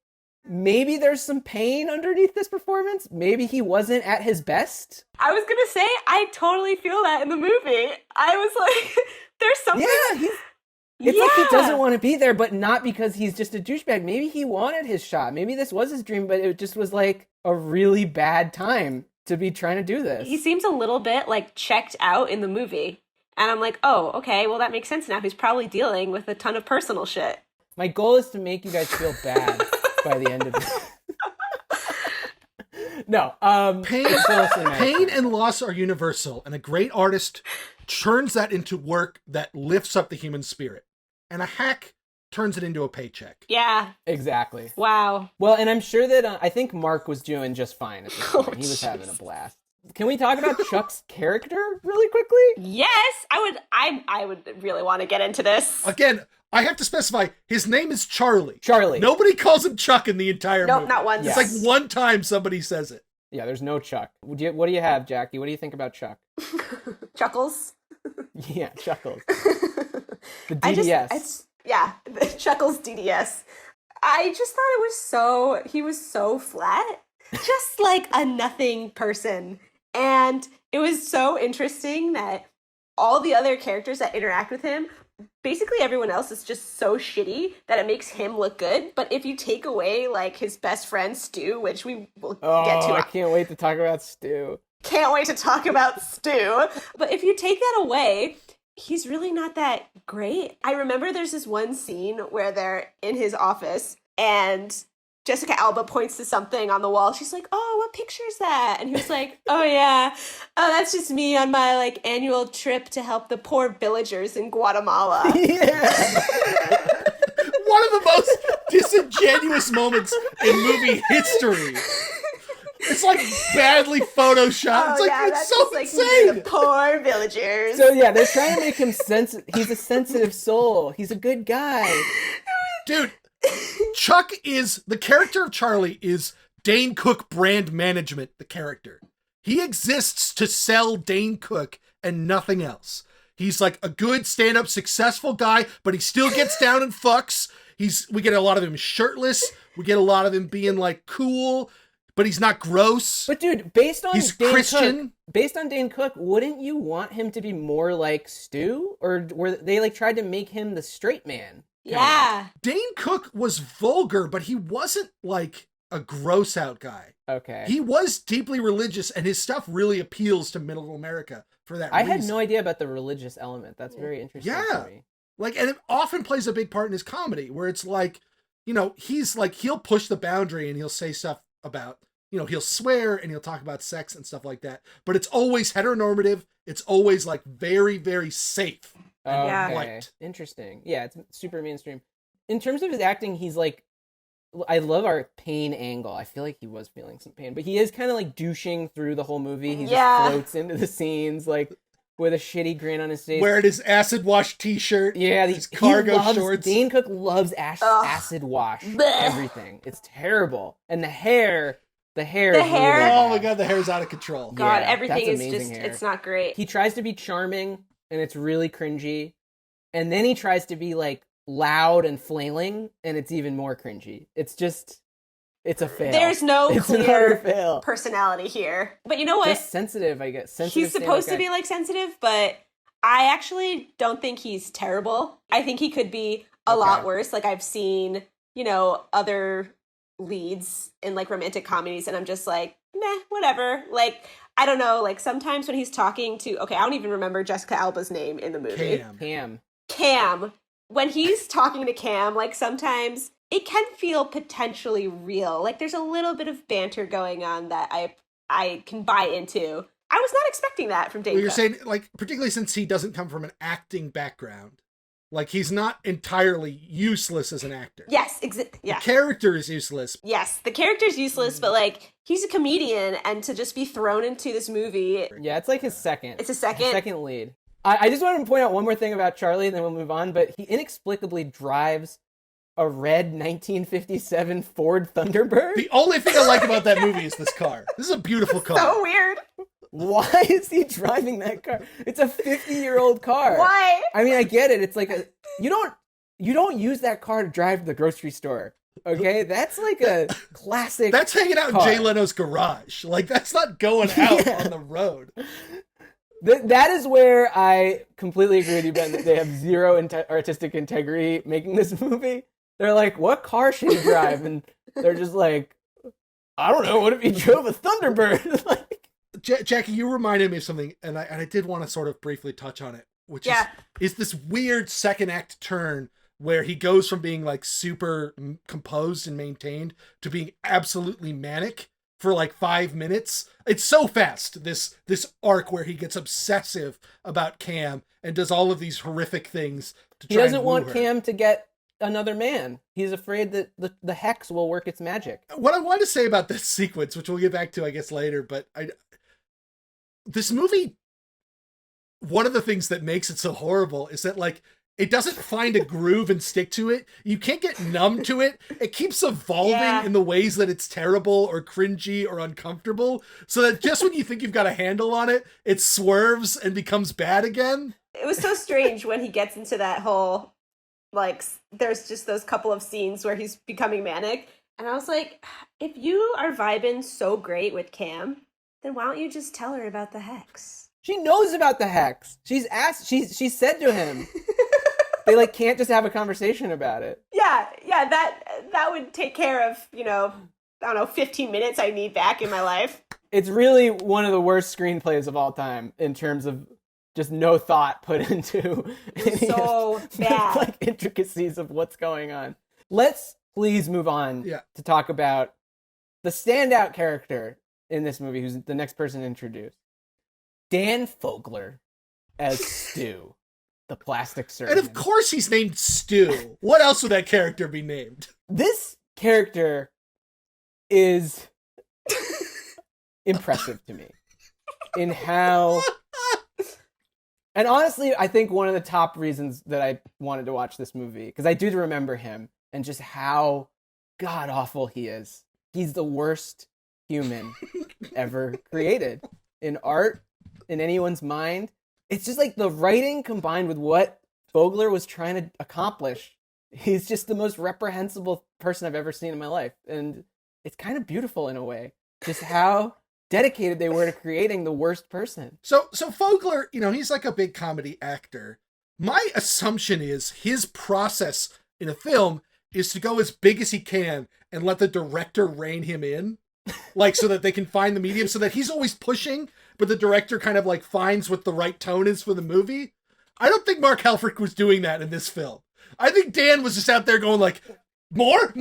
maybe there's some pain underneath this performance. Maybe he wasn't at his best.
I was gonna say, I totally feel that in the movie. I was like, there's something.
Yeah, it's like he doesn't want to be there, but not because he's just a douchebag. Maybe he wanted his shot. Maybe this was his dream, but it just was like a really bad time to be trying to do this.
He seems a little bit like checked out in the movie. And I'm like, oh, okay, well that makes sense now. He's probably dealing with a ton of personal shit.
My goal is to make you guys feel bad by the end of it. No,
Pain and loss are universal, and a great artist turns that into work that lifts up the human spirit. And a hack turns it into a paycheck.
Yeah.
Exactly.
Wow.
Well, and I'm sure that I think Mark was doing just fine at this point. He was having a blast. Can we talk about Chuck's character really quickly?
Yes, I would really want to get into this.
Again, I have to specify, his name is Charlie.
Charlie.
Nobody calls him Chuck in the entire
Nope,
movie.
not once.
It's like one time somebody says it.
Yeah, there's no Chuck. What do you have, Jackie? What do you think about Chuck?
Chuckles.
Yeah, Chuckles. The DDS.
The Chuckles DDS. I just thought he was so flat. Just like a nothing person. And it was so interesting that all the other characters that interact with him, basically everyone else is just so shitty that it makes him look good. But if you take away like his best friend Stu, which we will get to.
I can't wait to talk about Stu.
Can't wait to talk about Stu. But if you take that away, he's really not that great. I remember there's this one scene where they're in his office and Jessica Alba points to something on the wall. She's like, oh, what picture is that? And he was like, oh yeah, oh, that's just me on my like annual trip to help the poor villagers in Guatemala.
Yeah.
One of the most disingenuous moments in movie history. it's like badly photoshopped. It's like it's so
like
insane.
the poor villagers.
So yeah, they're trying to make him he's a sensitive soul. He's a good guy.
Dude, Chuck is the character of Charlie is Dane Cook brand management, the character. He exists to sell Dane Cook and nothing else. He's like a good stand-up successful guy, but he still gets down and fucks. We get a lot of him shirtless. We get a lot of him being like cool, but he's not gross.
But dude, based on
He's
Dane
Christian.
Cook, based on Dane Cook, wouldn't you want him to be more like Stu? Or were they like tried to make him the straight man?
Yeah.
Dane Cook was vulgar, but he wasn't like a gross out guy.
Okay.
He was deeply religious, and his stuff really appeals to middle America for that
I
reason.
had no idea about the religious element. That's very interesting to me.
Like, and it often plays a big part in his comedy, where it's like, you know, he's like, he'll push the boundary and he'll say stuff about, you know, he'll swear and he'll talk about sex and stuff like that. But it's always heteronormative. It's always like very, very safe. And
Yeah.
light.
Interesting. Yeah, it's super mainstream. In terms of his acting, he's like, I love our pain angle. I feel like he was feeling some pain, but he is kind of like douching through the whole movie. He just floats into the scenes like with a shitty grin on his face.
Wearing his acid wash t-shirt.
Yeah,
his cargo shorts.
Dane Cook loves acid wash everything. It's terrible. And the hair.
The hair.
Oh my god, the hair's out of control.
God,
Yeah,
everything
that's
is
amazing
just,
hair.
it's not great.
He tries to be charming, and it's really cringy. And then he tries to be like loud and flailing, and it's even more cringy. It's a fail.
There's no
It's an utter
clear
fail.
personality here. But you know what?
Just sensitive, I guess. Sensitive
He's supposed to be like sensitive, but I actually don't think he's terrible. I think he could be a lot worse. Like I've seen, you know, other leads in like romantic comedies and I'm just like, meh, whatever. Like, I don't know, like sometimes when he's talking to, I don't even remember Jessica Alba's name in the movie. Cam. When he's talking to Cam, like sometimes it can feel potentially real. Like there's a little bit of banter going on that I can buy into. I was not expecting that from Dane
Well, you're
Cook.
saying, like, particularly since he doesn't come from an acting background, like, he's not entirely useless as an actor.
Yes,
The character is useless.
Yes, the character's useless, but, like, he's a comedian, and to just be thrown into this movie...
Yeah, it's like his second.
It's a second?
Second lead. I just wanted to point out one more thing about Charlie, and then we'll move on, but he inexplicably drives a red 1957 Ford Thunderbird.
The only thing I like about that movie is this car. This is a beautiful car.
So weird.
Why is he driving that car? It's a 50-year-old car.
Why?
I mean, I get it. It's like you don't use that car to drive to the grocery store. Okay? That's like a classic
That's hanging out
car.
in Jay Leno's garage. Like, that's not going out on the road.
That is where I completely agree with you, Ben, that they have zero artistic integrity making this movie. They're like, what car should he drive? And they're just like, I don't know. What if he drove a Thunderbird? Like,
Jackie, you reminded me of something, and I did want to sort of briefly touch on it, which is this weird second act turn where he goes from being like super composed and maintained to being absolutely manic for like 5 minutes. It's so fast, this arc where he gets obsessive about Cam and does all of these horrific things to try
he doesn't
and woo
want
her.
Cam to get another man. He's afraid that the hex will work its magic.
What I wanted to say about this sequence, which we'll get back to, I guess, later, but this movie, one of the things that makes it so horrible is that, like, it doesn't find a groove and stick to it. You can't get numb to it. It keeps evolving in the ways that it's terrible or cringy or uncomfortable, so that just when you think you've got a handle on it, it swerves and becomes bad again.
It was so strange when he gets into that whole, like, there's just those couple of scenes where he's becoming manic. And I was like, if you are vibing so great with Cam, then why don't you just tell her about the hex?
She knows about the hex. She's asked. She said to him, they like can't just have a conversation about it.
Yeah, that would take care of, you know, I don't know, 15 minutes I need back in my life.
It's really one of the worst screenplays of all time in terms of just no thought put into any
So
of
bad.
the, like, intricacies of what's going on. Let's please move on to talk about the standout character in this movie, who's the next person introduced. Dan Fogler as Stu, the plastic surgeon.
And of course he's named Stu. What else would that character be named?
This character is impressive to me in how. And honestly, I think one of the top reasons that I wanted to watch this movie, because I do remember him and just how god awful he is. He's the worst human ever created in art, in anyone's mind. It's just like the writing combined with what Fogler was trying to accomplish. He's just the most reprehensible person I've ever seen in my life. And it's kind of beautiful in a way, just how dedicated they were to creating the worst person.
So Fogler, he's like a big comedy actor. My assumption is his process in a film is to go as big as he can and let the director rein him in, like, so that they can find the medium, so that he's always pushing, but the director kind of like finds what the right tone is for the movie. I don't think Mark Halford was doing that in this film. I think Dan was just out there going like, more,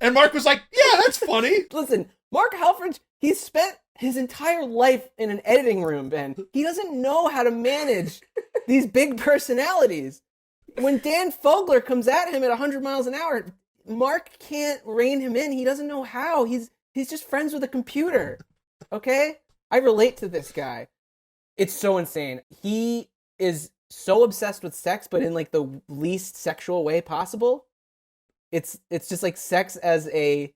and Mark was like, yeah, that's funny.
Listen, Mark Halford, he's spent his entire life in an editing room, Ben. He doesn't know how to manage these big personalities. When Dan Fogler comes at him at 100 miles an hour, Mark can't rein him in. He doesn't know how. He's just friends with a computer. Okay? I relate to this guy. It's so insane. He is so obsessed with sex, but in like the least sexual way possible. It's just like sex as a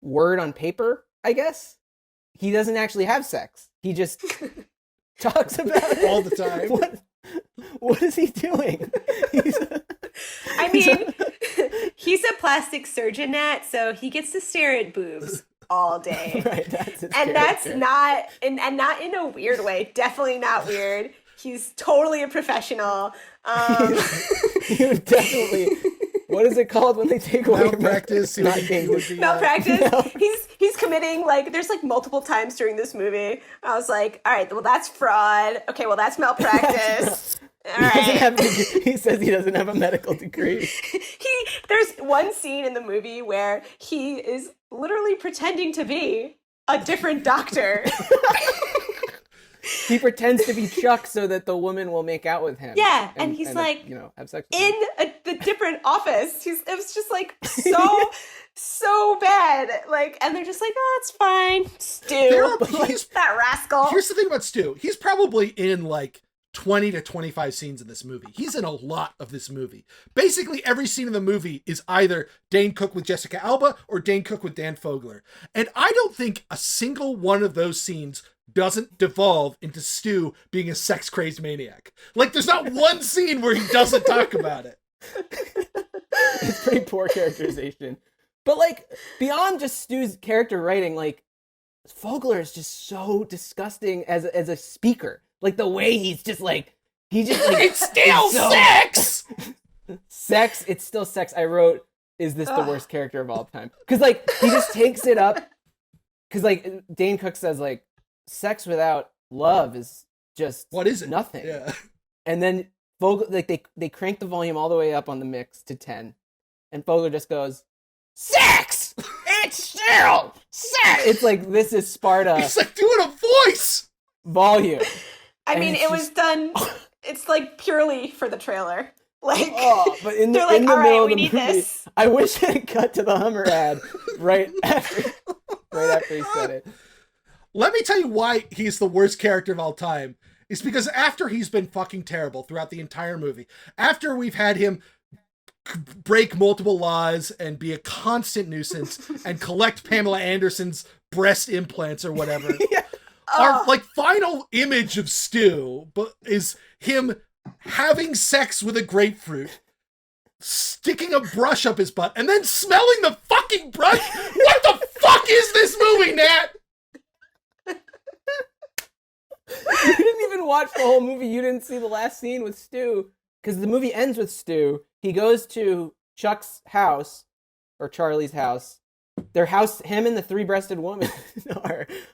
word on paper, I guess. He doesn't actually have sex. He just talks about it
all the time.
What is he doing?
He's a plastic surgeon, Nat, so he gets to stare at boobs all day.
Right, that's his
and
character.
that's not and not in a weird way. Definitely not weird. He's totally a professional.
You definitely. What is it called when they take away
malpractice?
Malpractice.
No.
He's committing, like, there's like multiple times during this movie. I was like, all right, well that's fraud. Okay, well that's malpractice. All right.
He says he doesn't have a medical degree.
There's one scene in the movie where he is literally pretending to be a different doctor.
He pretends to be Chuck so that the woman will make out with him.
Yeah, and he's like,
have sex with
in the different office. It was just like so bad. Like, and they're just like, oh, it's fine, Stu. He's that rascal.
Here's the thing about Stu. He's probably in like 20 to 25 scenes in this movie. He's in a lot of this movie. Basically, every scene in the movie is either Dane Cook with Jessica Alba or Dane Cook with Dan Fogler. And I don't think a single one of those scenes doesn't devolve into Stu being a sex-crazed maniac. Like, there's not one scene where he doesn't talk about it.
It's pretty poor characterization. But, like, beyond just Stu's character writing, like, Fogler is just so disgusting as a speaker. Like, the way he's just like,
it's still sex!
Sex, it's still sex. I wrote, is this the worst character of all time? Because, like, he just takes it up. Because, like, Dane Cook says, like, sex without love is just
what is it?
Nothing.
Yeah.
And then Fogler, like, they crank the volume all the way up on the mix to 10. And Fogler just goes, sex! It's still sex! It's like, this is Sparta.
He's like doing a voice!
Volume.
I mean, it was done, it's like purely for the trailer. Like,
but in the,
they're like,
in the
all
middle
right,
of
we
the
need
movie,
this.
I wish it had cut to the Hummer ad right after he said it.
Let me tell you why he's the worst character of all time. It's because after he's been fucking terrible throughout the entire movie, after we've had him break multiple laws and be a constant nuisance and collect Pamela Anderson's breast implants or whatever,
Yeah.
our like final image of Stu is him having sex with a grapefruit, sticking a brush up his butt, and then smelling the fucking brush. What the fuck is this movie, Nat?
You didn't even watch the whole movie. You didn't see the last scene with Stu. Because the movie ends with Stu. He goes to Chuck's house, or Charlie's house. Their house, him and the three-breasted woman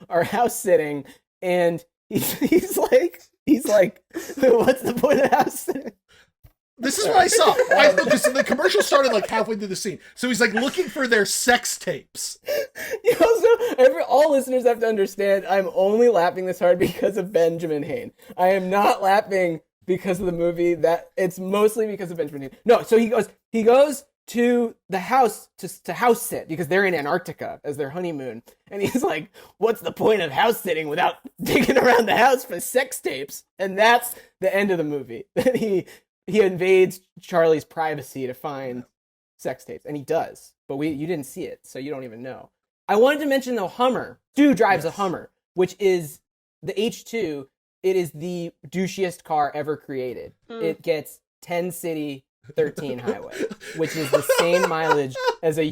are house sitting. And he's like, what's the point of house sitting?
This is what I saw. Because the commercial started like halfway through the scene. So he's like looking for their sex tapes.
You also, all listeners have to understand, I'm only laughing this hard because of Benjamin Hain. I am not laughing because of the movie. That it's mostly because of Benjamin Hain. No, so he goes to the house to house sit because they're in Antarctica as their honeymoon. And he's like, what's the point of house sitting without digging around the house for sex tapes? And that's the end of the movie. he invades Charlie's privacy to find sex tapes, and he does. But you didn't see it, so you don't even know. I wanted to mention the Hummer. Stu drives a Hummer, which is the H2. It is the douchiest car ever created. It gets 10 city, 13 highway, which is the same mileage as a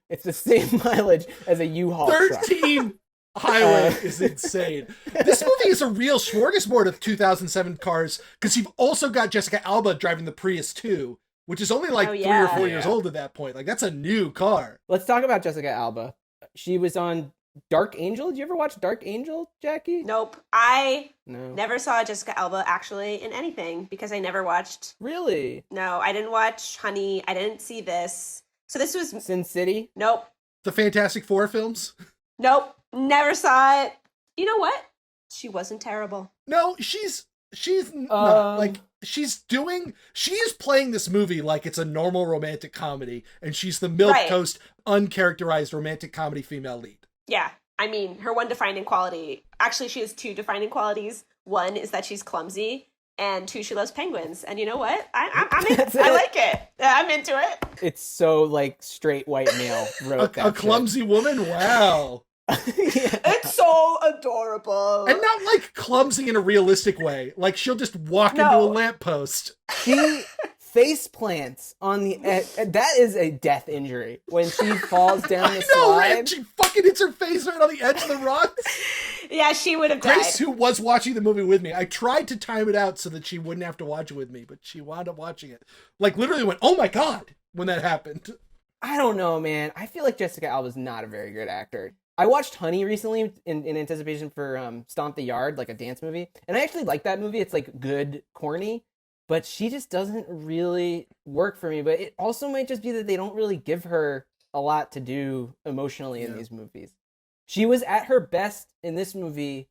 It's the same mileage as a U-Haul truck.
13 highway is insane. This movie is a real smorgasbord of 2007 cars because you've also got Jessica Alba driving the Prius 2, which is only like 3 or 4 years old at that point. Like, that's a new car.
Let's talk about Jessica Alba. She was on Dark Angel. Did you ever watch Dark Angel, Jackie?
Nope. I
No.
never saw Jessica Alba actually in anything because I never watched.
Really?
No, I didn't watch Honey. I didn't see this. So this was.
Sin City?
Nope.
The Fantastic Four films?
Nope. Never saw it. You know what? She wasn't terrible.
No, she's not, like, she is playing this movie like it's a normal romantic comedy, and she's the milquetoast, uncharacterized romantic comedy female lead.
Yeah. I mean, her one defining quality. Actually, she has 2 defining qualities. One is that she's clumsy, and 2, she loves penguins. And you know what? I'm in, I like it. I'm into it.
It's so, like, straight white male wrote that
A clumsy woman? Wow.
It's so adorable.
And not like clumsy in a realistic way. Like she'll just walk into a lamppost.
She face plants on the edge. That is a death injury when she falls down the slide.
And she fucking hits her face right on the edge of the rocks.
Yeah, she would have died.
Grace, who was watching the movie with me, I tried to time it out so that she wouldn't have to watch it with me, but she wound up watching it. Like literally went, "Oh my god," when that happened.
I don't know, man. I feel like Jessica Alba's not a very good actor. I watched Honey recently in anticipation for Stomp the Yard, like a dance movie. And I actually like that movie. It's like good, corny. But she just doesn't really work for me. But it also might just be that they don't really give her a lot to do emotionally in these movies. She was at her best in this movie,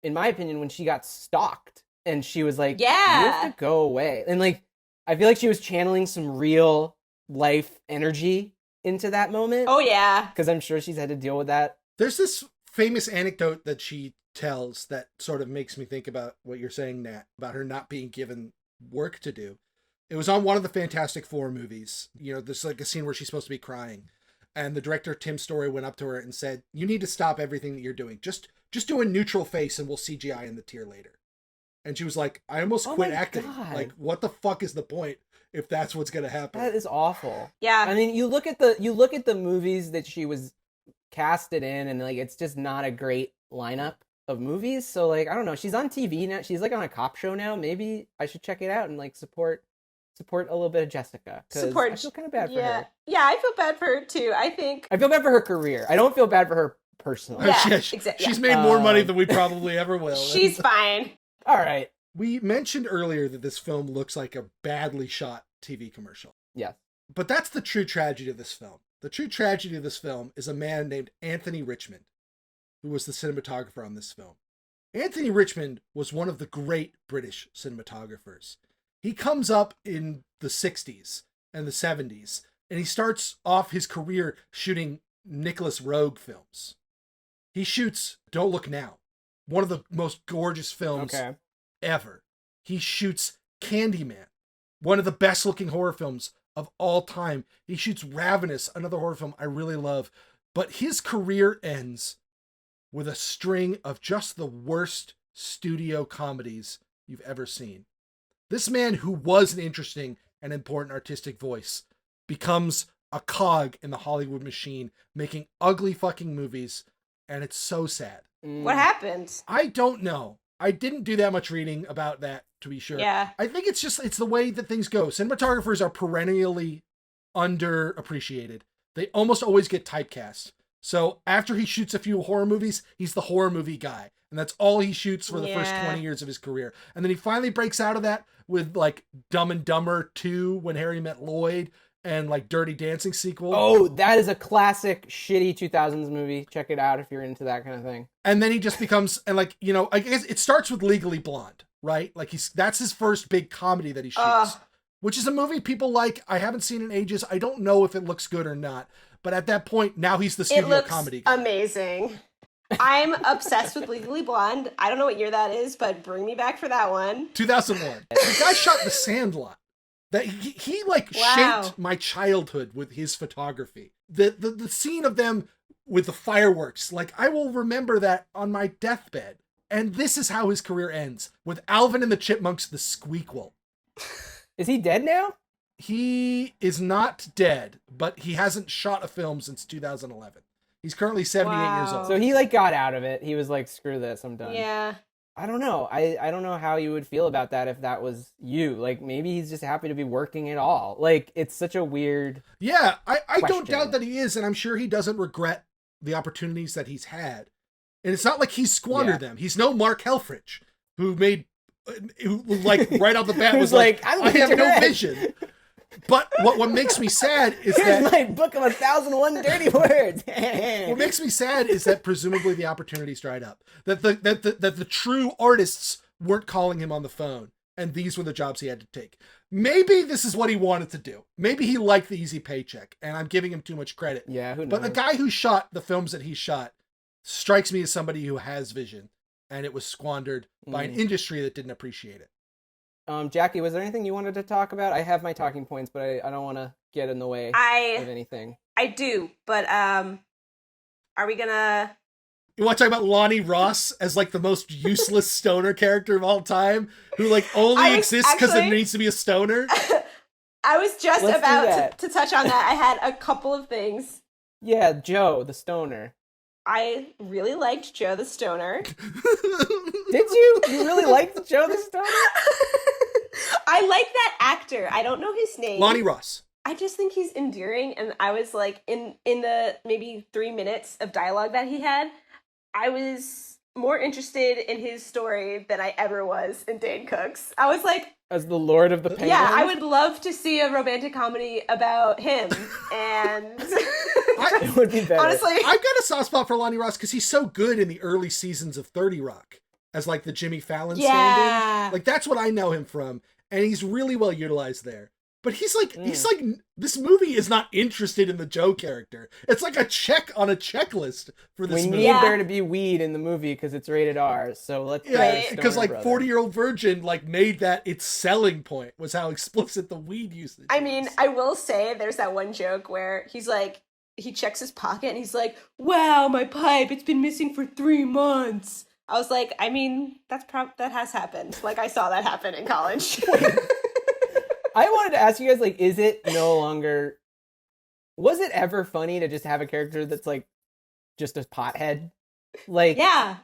in my opinion, when she got stalked. And she was like, you have to go away. And like, I feel like she was channeling some real life energy into that moment.
Oh, yeah.
Because I'm sure she's had to deal with that.
There's this famous anecdote that she tells that sort of makes me think about what you're saying, Nat, about her not being given work to do. It was on one of the Fantastic Four movies. You know, there's like a scene where she's supposed to be crying. And the director, Tim Story, went up to her and said, "You need to stop everything that you're doing. Just do a neutral face and we'll CGI in the tear later." And she was like, "I almost quit acting.
God.
Like, what the fuck is the point if that's what's going to happen?"
That is awful.
Yeah.
I mean, you look at the movies that she was casted in, and like it's just not a great lineup of movies. So like, I don't know. She's on TV now. She's like on a cop show now. Maybe I should check it out and like support a little bit of Jessica. I feel kind of bad for her.
Yeah, I feel bad for her too. I feel
bad for her career. I don't feel bad for her personally.
Yeah,
exactly. She's made more money than we probably ever will.
She's fine.
All right.
We mentioned earlier that this film looks like a badly shot TV commercial.
Yes.
But that's the true tragedy of this film. The true tragedy of this film is a man named Anthony Richmond, who was the cinematographer on this film. Anthony Richmond was one of the great British cinematographers. He comes up in the 60s and the 70s, and he starts off his career shooting Nicholas Roeg films. He shoots Don't Look Now, one of the most gorgeous films ever. He shoots Candyman, one of the best looking horror films of all time. He shoots Ravenous, another horror film I really love. But his career ends with a string of just the worst studio comedies you've ever seen. This man, who was an interesting and important artistic voice, becomes a cog in the Hollywood machine, making ugly fucking movies, and it's so sad.
What happened?
I don't know. I didn't do that much reading about that, to be sure.
Yeah.
I think it's the way that things go. Cinematographers are perennially underappreciated. They almost always get typecast. So after he shoots a few horror movies, he's the horror movie guy. And that's all he shoots for the first 20 years of his career. And then he finally breaks out of that with like Dumb and Dumber 2, When Harry Met Lloyd, and like Dirty Dancing sequel.
Oh, that is a classic shitty 2000s movie. Check it out if you're into that kind of thing.
And then he just becomes, and like, you know, I guess it starts with Legally Blonde, right? Like that's his first big comedy that he shoots. which is a movie people like. I haven't seen in ages. I don't know if it looks good or not. But at that point, now he's the studio
It looks
comedy guy.
amazing. I'm obsessed with Legally Blonde. I don't know what year that is, but bring me back for that one.
2001. The guy shot The Sandlot. That he
Wow.
shaped my childhood with his photography. The scene of them with the fireworks, like I will remember that on my deathbed. And this is how his career ends, with Alvin and the Chipmunks, the Squeakquel.
Is he dead now?
He is not dead, but he hasn't shot a film since 2011. He's currently 78 years
Wow.
old.
So he like got out of it. He was like, screw this, I'm done.
Yeah.
I don't know. I don't know how you would feel about that if that was you. Like, maybe he's just happy to be working at all. Like, it's such a weird...
Yeah, I don't
question.
doubt that he is, and I'm sure he doesn't regret the opportunities that he's had. And it's not like he's squandered them. He's no Mark Helfrich, who like, right off the bat was like,
I'm
I have no
direct.
vision. But what makes me sad is
Here's
that...
my book of 1,001 dirty words.
What makes me sad is that presumably the opportunities dried up. That the true artists weren't calling him on the phone, and these were the jobs he had to take. Maybe this is what he wanted to do. Maybe he liked the easy paycheck, and I'm giving him too much credit.
Yeah, who knows?
But the guy who shot the films that he shot strikes me as somebody who has vision, and it was squandered by an industry that didn't appreciate it.
Jackie, was there anything you wanted to talk about? I have my talking points, but I don't want to get in the way of anything.
I do, but are we gonna...
You want to talk about Lonnie Ross as like the most useless stoner character of all time, who like only exists because there needs to be a stoner?
I was just
Let's do
about
that.
to touch on that. I had a couple of things.
Yeah, Joe, the stoner.
I really liked Joe the Stoner.
Did you? You really liked Joe the stoner?
I like that actor. I don't know his name.
Lonnie Ross.
I just think he's endearing, and I was like, in the maybe 3 minutes of dialogue that he had, I was more interested in his story than I ever was in Dane Cook's. I was like,
As the Lord of the Penguins?
yeah, I would love to see a romantic comedy about him, and
It would be better.
honestly,
I've got a soft spot for Lonnie Ross because he's so good in the early seasons of 30 Rock as like the Jimmy Fallon stand-in. Like that's what I know him from, and he's really well utilized there. But he's like this movie is not interested in the Joe character. It's like a check on a checklist for this
We
movie.
need there to be weed in the movie because it's rated R. So let's
Yeah,
go
because
Stoner
like
Brother.
40-Year-Old Virgin like made that its selling point was how explicit the weed usage.
I mean, I will say there's that one joke where he's like, he checks his pocket and he's like, wow, my pipe, it's been missing for 3 months. I was like, I mean, that has happened. Like, I saw that happen in college.
I wanted to ask you guys, like, is it no longer... Was it ever funny to just have a character that's, like, just a pothead? Like,
yeah,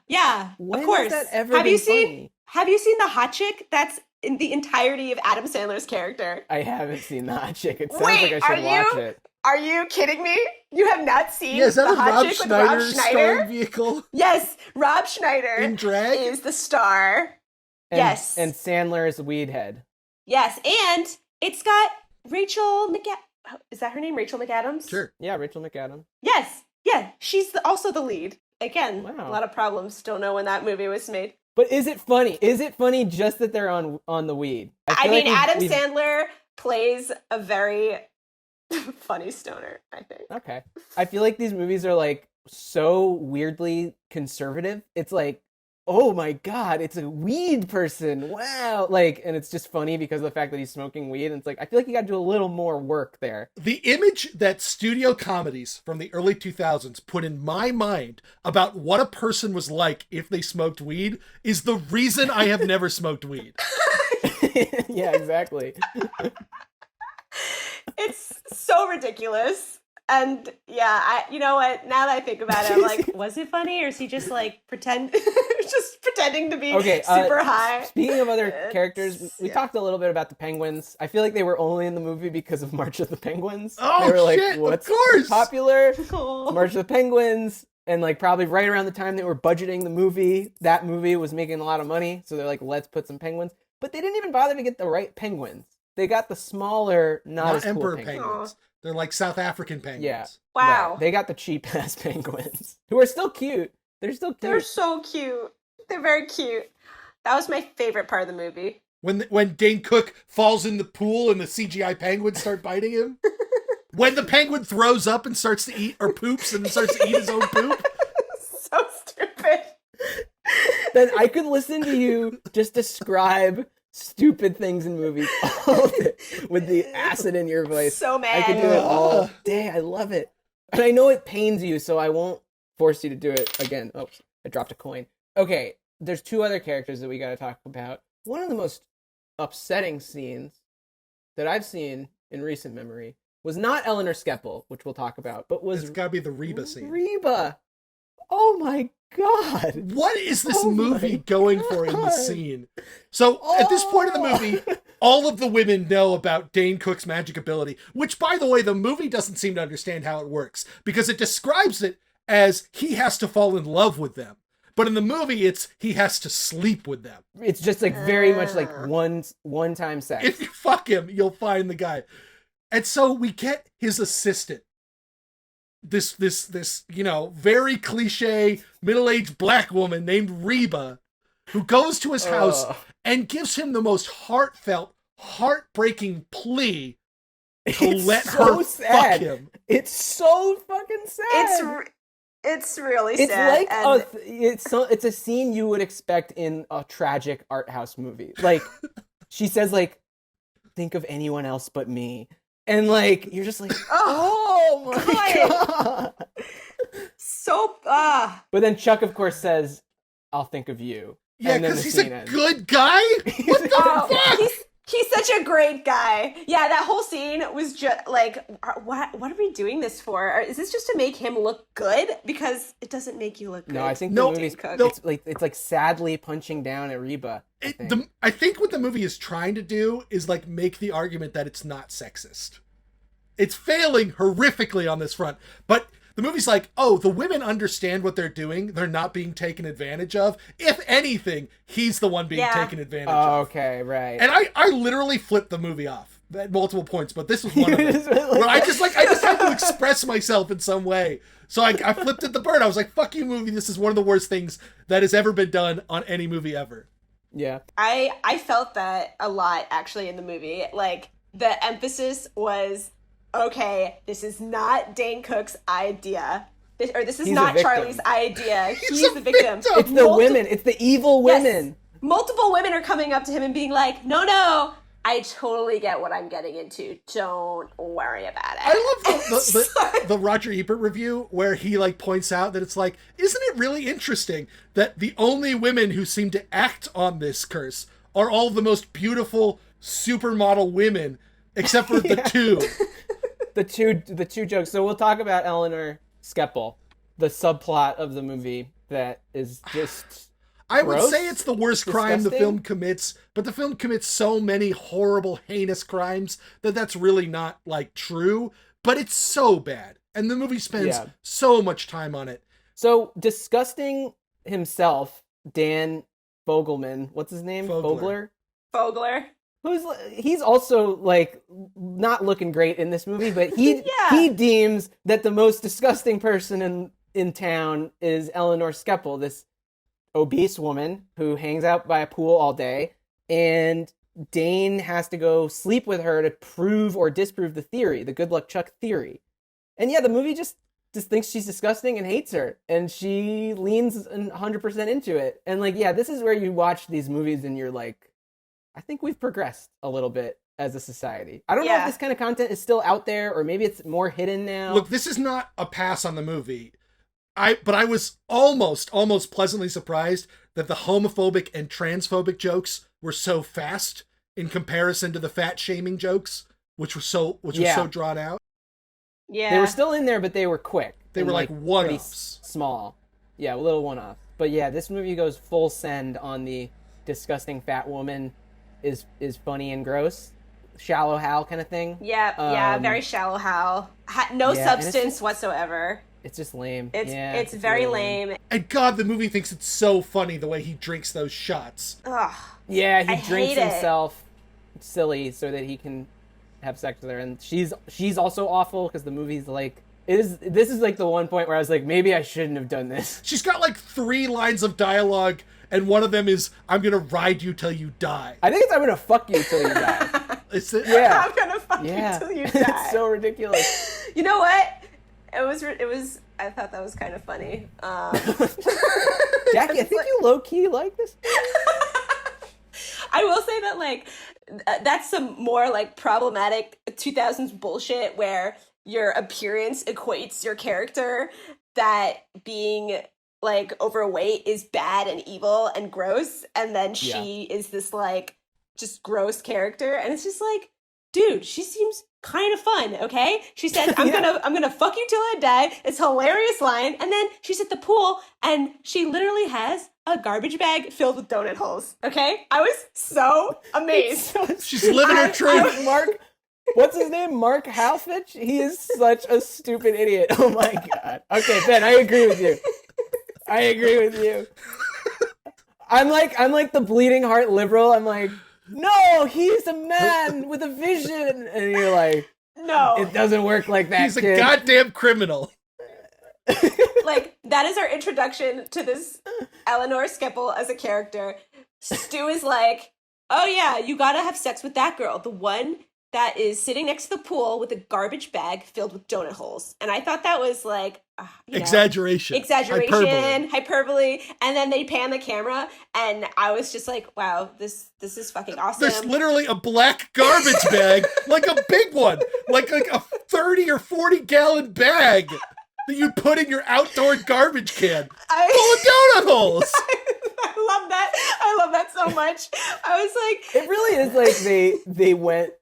when
of course.
has that ever
Have
been
you seen?
funny?
Have you seen the hot chick? That's in the entirety of Adam Sandler's character.
I haven't seen the hot chick. It sounds
Wait,
like I should
are
watch
you?
it.
Are you kidding me? You have not seen
Yeah, is that
the
a
hot
Rob
chick with Rob
Schneider
Schneider?
starring vehicle
Yes, Rob Schneider
in drag?
is the star. Yes.
And Sandler is the weed head.
Yes, and it's got Rachel Is that her name? Rachel McAdams?
Sure.
Yeah, Rachel McAdams.
Yes. Yeah, she's also the lead. Again,
Wow.
a lot of problems. Don't know when that movie was made.
But is it funny? Is it funny just that they're on the weed?
I
feel
mean,
like
Adam
we've-
Sandler plays a very funny stoner, I think.
Okay. I feel like these movies are like so weirdly conservative. It's like, oh my god, it's a weed person. Wow. Like, and it's just funny because of the fact that he's smoking weed. And it's like, I feel like you got to do a little more work there.
The image that studio comedies from the early 2000s put in my mind about what a person was like if they smoked weed is the reason I have never smoked weed.
Yeah, exactly.
It's so ridiculous. And yeah, you know what? Now that I think about it, I'm like, was it funny or is he just like just pretending to be super high?
Speaking of other characters, we talked a little bit about the Penguins. I feel like they were only in the movie because of March of the Penguins.
Oh,
they were like,
shit,
what's
of course.
popular?
Cool.
March of the Penguins. And like probably right around the time they were budgeting the movie, that movie was making a lot of money. So they're like, let's put some penguins. But they didn't even bother to get the right penguins. They got the smaller, not as cool
emperor
penguins.
penguins. They're like South African penguins.
Yeah.
Wow.
Right. They got the cheap ass penguins who are still cute. They're still cute.
They're so cute. They're very cute. That was my favorite part of the movie.
When Dane Cook falls in the pool and the CGI penguins start biting him. When the penguin throws up and starts to eat, or poops and then starts to eat his own poop.
So stupid.
Then I could listen to you just describe stupid things in movies all day with the acid in your voice.
So mad.
I could do it all day. I love it. But I know it pains you, so I won't force you to do it again. Oh, I dropped a coin. Okay, there's two other characters that we got to talk about. One of the most upsetting scenes that I've seen in recent memory was not Eleanor Skepple, which we'll talk about, but was...
It's gotta be the Reba scene.
Reba! Oh my god!
What is this movie going for in the scene? So, at this point in the movie, all of the women know about Dane Cook's magic ability, which, by the way, the movie doesn't seem to understand how it works, because it describes it as he has to fall in love with them. But in the movie, it's he has to sleep with them.
It's just like very much like one-time sex.
If you fuck him, you'll find the guy. And so we get his assistant. This, very cliche middle-aged black woman named Reba, who goes to his house and gives him the most heartfelt, heartbreaking plea to let her fuck him.
It's so fucking sad.
It's really
it's
sad.
Like it's a scene you would expect in a tragic art house movie. Like she says, like, think of anyone else but me. And like you're just like, oh my god.
So
But then Chuck, of course, says, "I'll think of you."
Yeah, because he's a good guy. What the fuck?
He's such a great guy. Yeah, that whole scene was just like, what are we doing this for? Or is this just to make him look good? Because it doesn't make you look good.
No, I think the movie's it's like sadly punching down at Reba.
I think what the movie is trying to do is like make the argument that it's not sexist. It's failing horrifically on this front, but the movie's like, oh, the women understand what they're doing. They're not being taken advantage of. If anything, he's the one being taken advantage of.
Okay, right.
And I literally flipped the movie off at multiple points, but this was one of them. Where I just had to express myself in some way. So I flipped it the bird. I was like, fuck you, movie. This is one of the worst things that has ever been done on any movie ever.
Yeah.
I felt that a lot, actually, in the movie. Like, the emphasis was, okay, this is not Dane Cook's idea. This is not Charlie's idea. He's the victim.
It's the women. It's the evil women.
Yes. Multiple women are coming up to him and being like, no, I totally get what I'm getting into. Don't worry about it.
I love the Roger Ebert review where he like points out that it's like, isn't it really interesting that the only women who seem to act on this curse are all the most beautiful supermodel women, except for the two.
The two jokes. So we'll talk about Eleanor Skepple, the subplot of the movie that is just
I would say it's the worst crime the film commits, but the film commits so many horrible, heinous crimes that that's really not like true, but it's so bad. And the movie spends so much time on it.
So disgusting himself, Dan Fogelman, what's his name? Fogler. He's also like not looking great in this movie, but he deems that the most disgusting person in town is Eleanor Skepple, this obese woman who hangs out by a pool all day, and Dane has to go sleep with her to prove or disprove the theory, the good luck Chuck theory. And yeah, the movie just thinks she's disgusting and hates her, and she leans 100% into it. And like, yeah, this is where you watch these movies and you're like, I think we've progressed a little bit as a society. I don't know if this kind of content is still out there, or maybe it's more hidden now.
Look, this is not a pass on the movie. But I was almost pleasantly surprised that the homophobic and transphobic jokes were so fast in comparison to the fat shaming jokes, which were so drawn out.
Yeah.
They were still in there, but they were quick.
They were like one-offs.
Small. Yeah, a little one-off. But yeah, this movie goes full send on the disgusting fat woman is funny and gross. Shallow Hal kind of thing.
Yeah, very shallow Hal. No substance whatsoever.
It's just lame.
It's very really lame.
And God, the movie thinks it's so funny the way he drinks those shots.
Ugh.
Yeah, he drinks himself silly so that he can have sex with her, and she's also awful because the movie's like, this is like the one point where I was like, maybe I shouldn't have done this.
She's got like 3 lines of dialogue, and one of them is I'm gonna ride you till you die.
I think it's I'm gonna fuck you till you die.
Is it?
Yeah.
I'm gonna fuck you till you die.
It's so ridiculous.
You know what? It was. I thought that was kind of funny.
Jackie, I think you low key like this.
I will say that like that's some more like problematic 2000s bullshit where your appearance equates your character, that being like overweight is bad and evil and gross, and then she is this like just gross character, and it's just like, dude, she seems kind of fun, okay? She says, I'm gonna fuck you till I die. It's a hilarious line. And then she's at the pool and she literally has a garbage bag filled with donut holes, okay? I was so amazed.
She's living her truth.
Mark, what's his name? Mark Halfitch? He is such a stupid idiot. Oh my God. Okay, Ben, I agree with you. I'm like the bleeding heart liberal. I'm like, no, he's a man with a vision. And you're like,
No.
it doesn't work like that,
He's a
kid.
goddamn criminal.
Like, that is our introduction to this Eleanor Skepple as a character. Stu is like, oh yeah, you gotta have sex with that girl, the one that is sitting next to the pool with a garbage bag filled with donut holes. And I thought that was like,
Exaggeration.
Hyperbole. And then they pan the camera, and I was just like, wow, this is fucking awesome.
There's literally a black garbage bag, like a big one, like a 30 or 40 gallon bag that you put in your outdoor garbage can full of donut holes.
I love that so much. I was like,
It really is like they went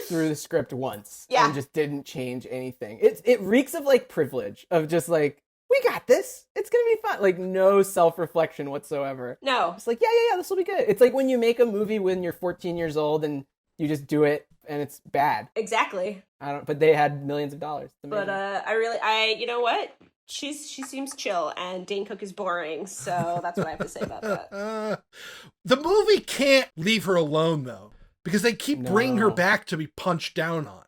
through the script once and just didn't change anything. It reeks of like privilege, of just like, we got this, it's gonna be fun. Like no self-reflection whatsoever.
No.
It's like, yeah, this will be good. It's like when you make a movie when you're 14 years old and you just do it and it's bad.
Exactly.
But they had millions of dollars.
But you know what? She seems chill, and Dane Cook is boring, so that's what I have to say about that.
The movie can't leave her alone though, because they keep bringing her back to be punched down on.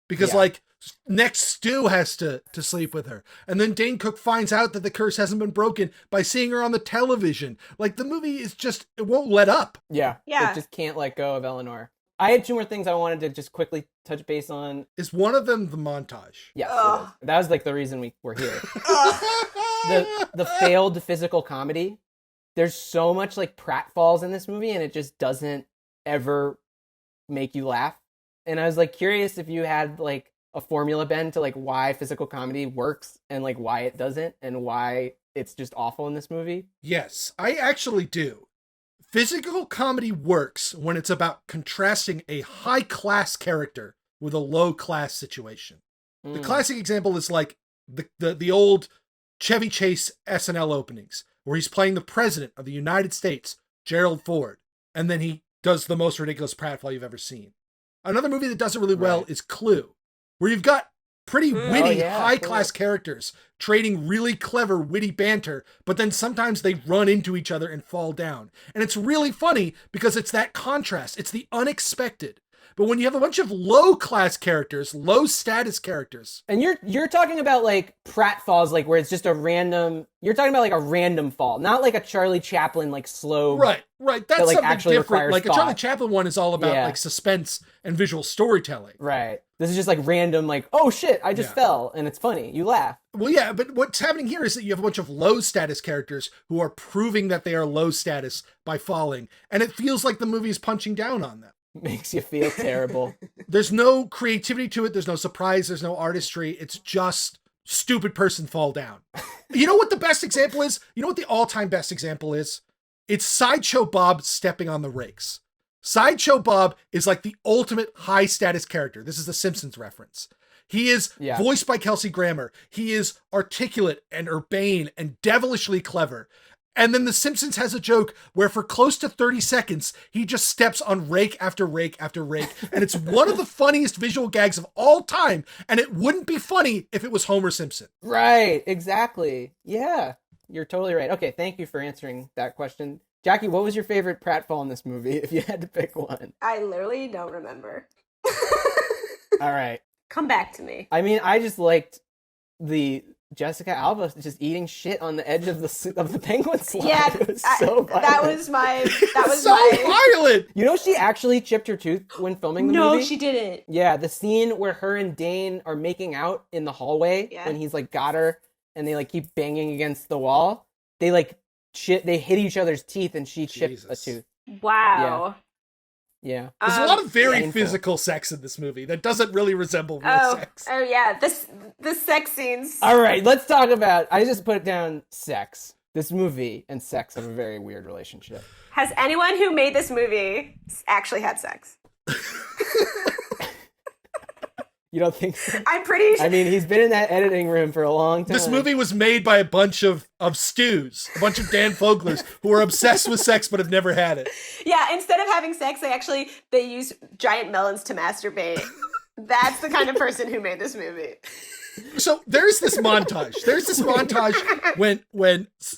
Because like next Stu has to sleep with her, and then Dane Cook finds out that the curse hasn't been broken by seeing her on the television. Like the movie is just, it won't let up.
Yeah. It just can't let go of Eleanor. I had two more things I wanted to just quickly touch base on.
Is one of them the montage?
Yes, it is. That was like the reason we were here. the failed physical comedy. There's so much like pratfalls in this movie, and it just doesn't ever make you laugh. And I was like curious if you had like a formula, Ben, to like why physical comedy works and like why it doesn't, and why it's just awful in this movie.
Yes, I actually do. Physical comedy works when it's about contrasting a high-class character with a low-class situation. The classic example is like the old Chevy Chase SNL openings, where he's playing the president of the United States, Gerald Ford, and then he does the most ridiculous pratfall you've ever seen. Another movie that does it really well is Clue, where you've got pretty witty, high-class characters trading really clever, witty banter, but then sometimes they run into each other and fall down. And it's really funny because it's that contrast. It's the unexpected. But when you have a bunch of low-class characters, low-status characters...
And you're talking about, like, pratfalls, like, where it's just a random... You're talking about, like, a random fall, not like a Charlie Chaplin, like, slow...
Right. That's
that, like,
something
actually
different. Like,
thought.
a Charlie Chaplin one is all about, like, suspense and visual storytelling.
Right. This is just, like, random, like, oh, shit, I just fell, and it's funny. You laugh.
Well, yeah, but what's happening here is that you have a bunch of low-status characters who are proving that they are low-status by falling, and it feels like the movie is punching down on them.
Makes you feel terrible.
There's no creativity to it. There's no surprise. There's no artistry. It's just stupid person fall down. You know what the best example is? You know what the all-time best example is? It's Sideshow Bob stepping on the rakes. Sideshow Bob is like the ultimate high-status character. This is the Simpsons reference. He is voiced by Kelsey Grammer. He is articulate and urbane and devilishly clever. And then The Simpsons has a joke where for close to 30 seconds, he just steps on rake after rake after rake. And it's one of the funniest visual gags of all time. And it wouldn't be funny if it was Homer Simpson.
Right, exactly. Yeah, you're totally right. Okay, thank you for answering that question. Jackie, what was your favorite pratfall in this movie, if you had to pick one?
I literally don't remember.
All right.
Come back to me.
I mean, I just liked the Jessica Alba just eating shit on the edge of the penguin slide.
Yeah,
It was so violent.
that was my.
Violent.
You know, she actually chipped her tooth when filming the
No,
movie.
she didn't.
Yeah, the scene where her and Dane are making out in the hallway when he's like got her and they like keep banging against the wall. They like they hit each other's teeth and she chipped a tooth.
Wow.
Yeah.
There's a lot of very
painful.
physical sex in this movie that doesn't really resemble real sex.
Oh yeah, the sex scenes.
All right, let's talk about. I just put down sex. This movie and sex have a very weird relationship.
Has anyone who made this movie actually had sex?
You don't think so?
I'm pretty sure.
I mean, he's been in that editing room for a long time.
This movie was made by a bunch of stews, a bunch of Dan Foglers who are obsessed with sex but have never had it.
Yeah, instead of having sex, they use giant melons to masturbate. That's the kind of person who made this movie.
So there's this montage.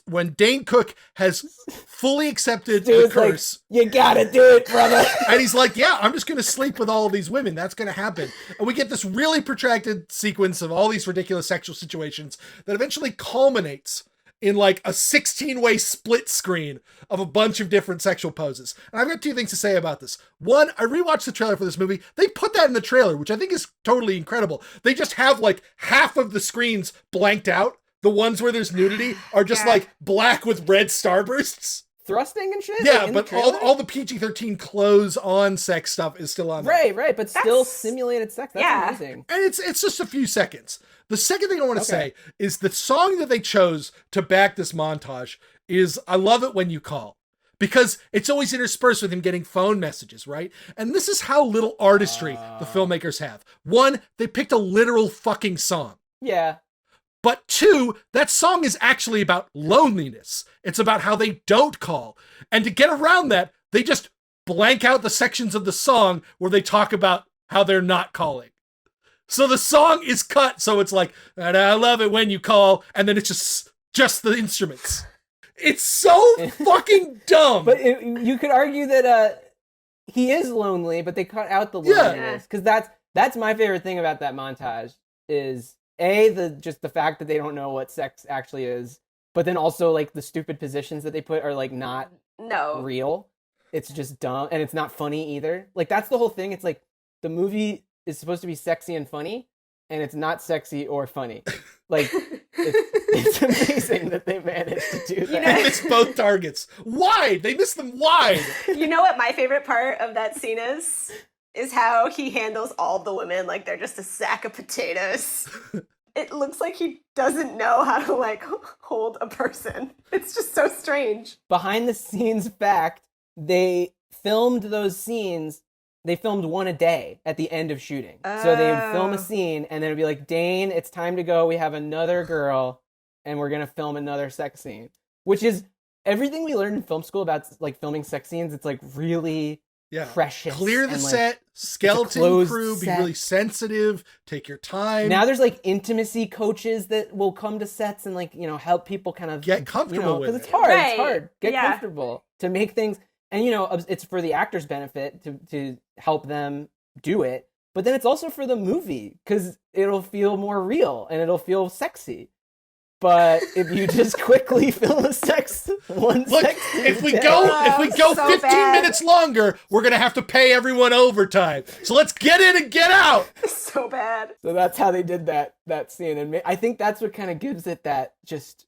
When Dane Cook has fully accepted the
Dude's
curse.
Like, you gotta do it, brother.
And he's like, yeah, I'm just going to sleep with all of these women. That's going to happen. And we get this really protracted sequence of all these ridiculous sexual situations that eventually culminates in like a 16-way split screen of a bunch of different sexual poses. And I've got two things to say about this. One, I rewatched the trailer for this movie. They put that in the trailer, which I think is totally incredible. They just have like half of the screens blanked out. The ones where there's nudity are just like black with red starbursts.
Thrusting and shit?
Yeah,
like,
but all the PG-13 clothes on sex stuff is still on there.
Right, but still simulated sex. That's amazing.
And it's just a few seconds. The second thing I want to say is the song that they chose to back this montage is I Love It When You Call. Because it's always interspersed with him getting phone messages, right? And this is how little artistry the filmmakers have. One, they picked a literal fucking song.
Yeah.
But two, that song is actually about loneliness. It's about how they don't call. And to get around that, they just blank out the sections of the song where they talk about how they're not calling. So the song is cut, so it's like, and I love it when you call, and then it's just the instruments. It's so fucking dumb.
But you could argue that he is lonely, but they cut out the loneliness. Because that's my favorite thing about that montage is the fact that they don't know what sex actually is, but then also like the stupid positions that they put are like not real. It's just dumb, and it's not funny either. Like that's the whole thing. It's like the movie is supposed to be sexy and funny, and it's not sexy or funny. Like it's amazing that they managed to do that.
They missed both targets. Why? They missed them wide.
You know what my favorite part of that scene is? Is how he handles all the women like they're just a sack of potatoes. It looks like he doesn't know how to like hold a person. It's just so strange.
Behind the scenes fact, they filmed those scenes. They filmed one a day at the end of shooting. So they would film a scene and then it'd be like, Dane, it's time to go. We have another girl and we're going to film another sex scene, which is everything we learned in film school about like filming sex scenes. It's like really precious.
Clear the
and,
set, skeleton crew, be really sensitive, take your time.
Now there's like intimacy coaches that will come to sets and like, help people kind of
get comfortable with it.
Because it's hard.
Right.
It's hard. Get comfortable to make things. And, it's for the actor's benefit to help them do it. But then it's also for the movie because it'll feel more real and it'll feel sexy. But if you just quickly film a sex scene,
if we go
so
15
bad.
minutes longer, we're gonna have to pay everyone overtime. So let's get in and get out.
So bad.
So that's how they did that scene, and I think that's what kind of gives it that just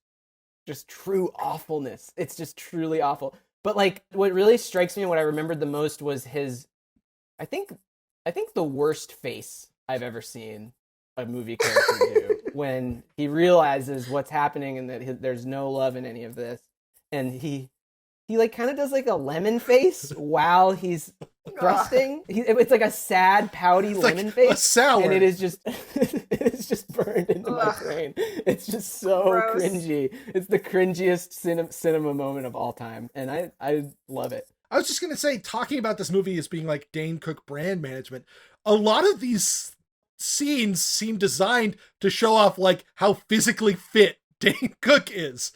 true awfulness. It's just truly awful. But like, what really strikes me and what I remembered the most was his, I think the worst face I've ever seen a movie character do when he realizes what's happening and that there's no love in any of this, and he like kind of does like a lemon face while he's thrusting. It's like a sad, pouty lemon
like
face,
a sour,
and it is just burned into my brain. It's just so
Gross.
cringy. It's the cringiest cinema moment of all time, and I love it.
I was just gonna say, talking about this movie as being like Dane Cook brand management, a lot of these scenes seem designed to show off like how physically fit Dane Cook is.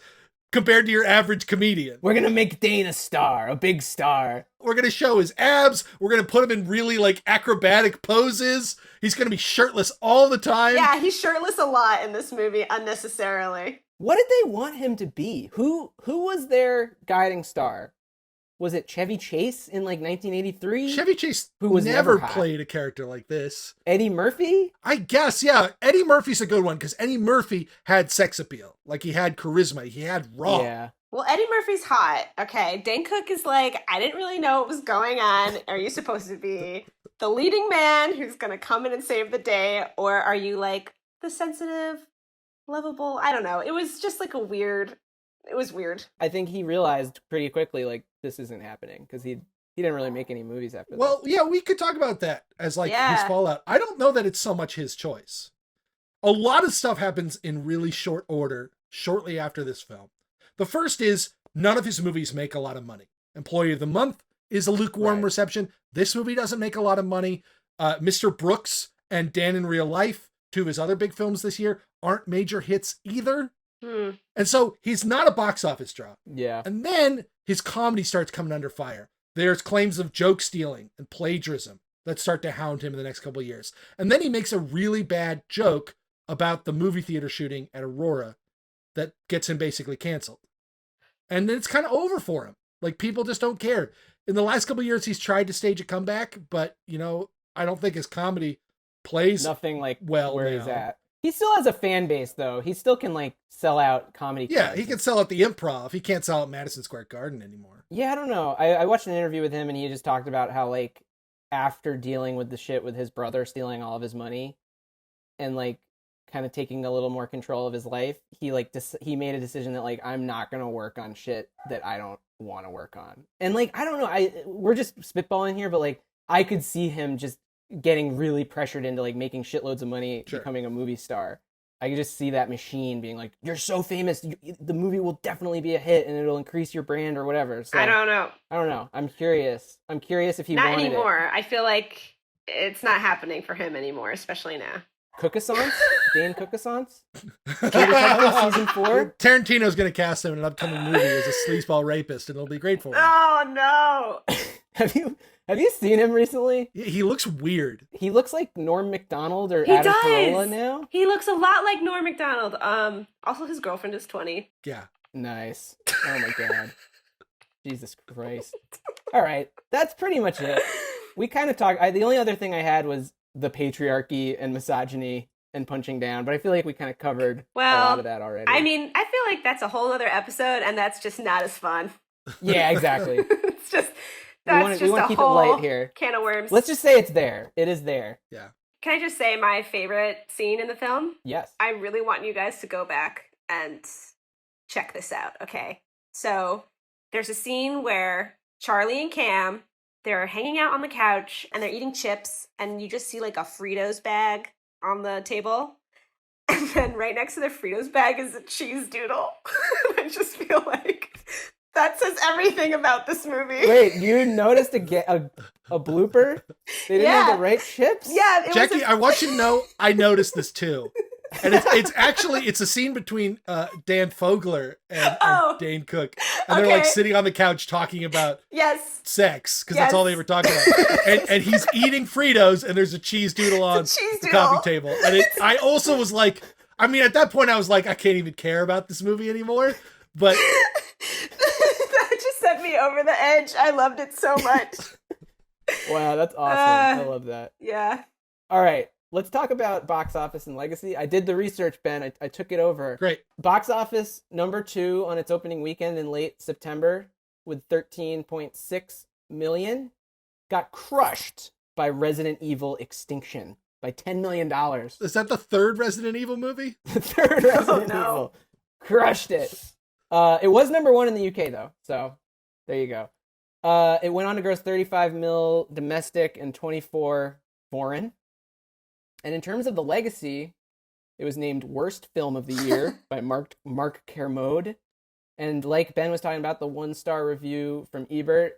compared to your average comedian.
We're gonna make Dane a star, a big star.
We're going to show his abs. We're going to put him in really like acrobatic poses. He's going to be shirtless all the time.
Yeah, he's shirtless a lot in this movie unnecessarily.
What did they want him to be? Who was their guiding star? Was it Chevy Chase in like 1983?
Chevy Chase,
Who was
never
never hot.
played a character like this.
Eddie Murphy?
I guess, yeah. Eddie Murphy's a good one because Eddie Murphy had sex appeal. Like he had charisma. He had raw.
Yeah.
Well, Eddie Murphy's hot. Okay, Dane Cook is like, I didn't really know what was going on. Are you supposed to be the leading man who's going to come in and save the day? Or are you like the sensitive, lovable? I don't know. It was just like it was weird.
I think he realized pretty quickly, like, this isn't happening because he didn't really make any movies after
Well, yeah, we could talk about that as like his fallout. I don't know that it's so much his choice. A lot of stuff happens in really short order shortly after this film. The first is none of his movies make a lot of money. Employee of the Month is a lukewarm reception. This movie doesn't make a lot of money. Mr. Brooks and Dan in Real Life, two of his other big films this year, aren't major hits either. And so he's not a box office draw.
Yeah.
And then his comedy starts coming under fire. There's claims of joke stealing and plagiarism that start to hound him in the next couple of years. And then he makes a really bad joke about the movie theater shooting at Aurora that gets him basically canceled. And then it's kind of over for him. Like, people just don't care. In the last couple of years, he's tried to stage a comeback, but, you know, I don't think his comedy plays
nothing like
well
where
now.
he's at. He still has a fan base, though. He still can, like, sell out comedy
Yeah,
clubs.
he can sell at the Improv. He can't sell at Madison Square Garden anymore.
Yeah, I don't know. I watched an interview with him, and he just talked about how, like, after dealing with the shit with his brother stealing all of his money and, like, kind of taking a little more control of his life, he like he made a decision that like, I'm not gonna work on shit that I don't want to work on. And like, I don't know, we're just spitballing here, but like, I could see him just getting really pressured into like making shitloads of money, becoming a movie star. I could just see that machine being like, you're so famous, the movie will definitely be a hit and it'll increase your brand or whatever. So
I don't know.
I'm curious if he
not
wanted
anymore.
it.
I feel like it's not happening for him anymore, especially now.
Cookasants? Dane Cookasants? Season 4?
Tarantino's going to cast him in an upcoming movie as a sleazeball rapist, and it'll be great for him.
Oh no!
Have you seen him recently?
He looks weird.
He looks like Norm Macdonald or
He
Adam
does.
Carolla now.
He looks a lot like Norm Macdonald. Also his girlfriend is 20.
Yeah.
Nice. Oh my god. Jesus Christ. All right, that's pretty much it. We kind of talked. The only other thing I had was the patriarchy and misogyny and punching down, but I feel like we kind of covered a lot of that already.
I mean, I feel like that's a whole other episode, and that's just not as fun.
Yeah, exactly.
It's just
we want to keep it light here.
Can of worms.
Let's just say it's there. It is there.
Yeah.
Can I just say my favorite scene in the film?
Yes.
I really want you guys to go back and check this out. Okay, so there's a scene where Charlie and Cam, they're hanging out on the couch and they're eating chips, and you just see like a Fritos bag on the table. And then right next to the Fritos bag is a cheese doodle. I just feel like that says everything about this movie.
Wait, you noticed a blooper? They didn't have the right chips?
Yeah.
Jackie, I want you to know I noticed this too. And it's a scene between Dan Fogler and Dane Cook. And they're like sitting on the couch talking about sex, because that's all they were talking about. And he's eating Fritos, and there's a cheese doodle on the coffee table. And I also was like, I mean, at that point I was like, I can't even care about this movie anymore. But
that just sent me over the edge. I loved it so much.
Wow, that's awesome. I love that.
Yeah.
All right. Let's talk about box office and legacy. I did the research, Ben. I took it over.
Great.
Box office #2 on its opening weekend in late September with 13.6 million. Got crushed by Resident Evil Extinction by $10 million.
Is that the third Resident Evil movie?
The third Resident Evil. Crushed it. It was #1 in the UK, though. So there you go. It went on to gross 35 mil domestic and 24 foreign. And in terms of the legacy, it was named Worst Film of the Year by Mark Kermode. And like Ben was talking about, the 1-star review from Ebert,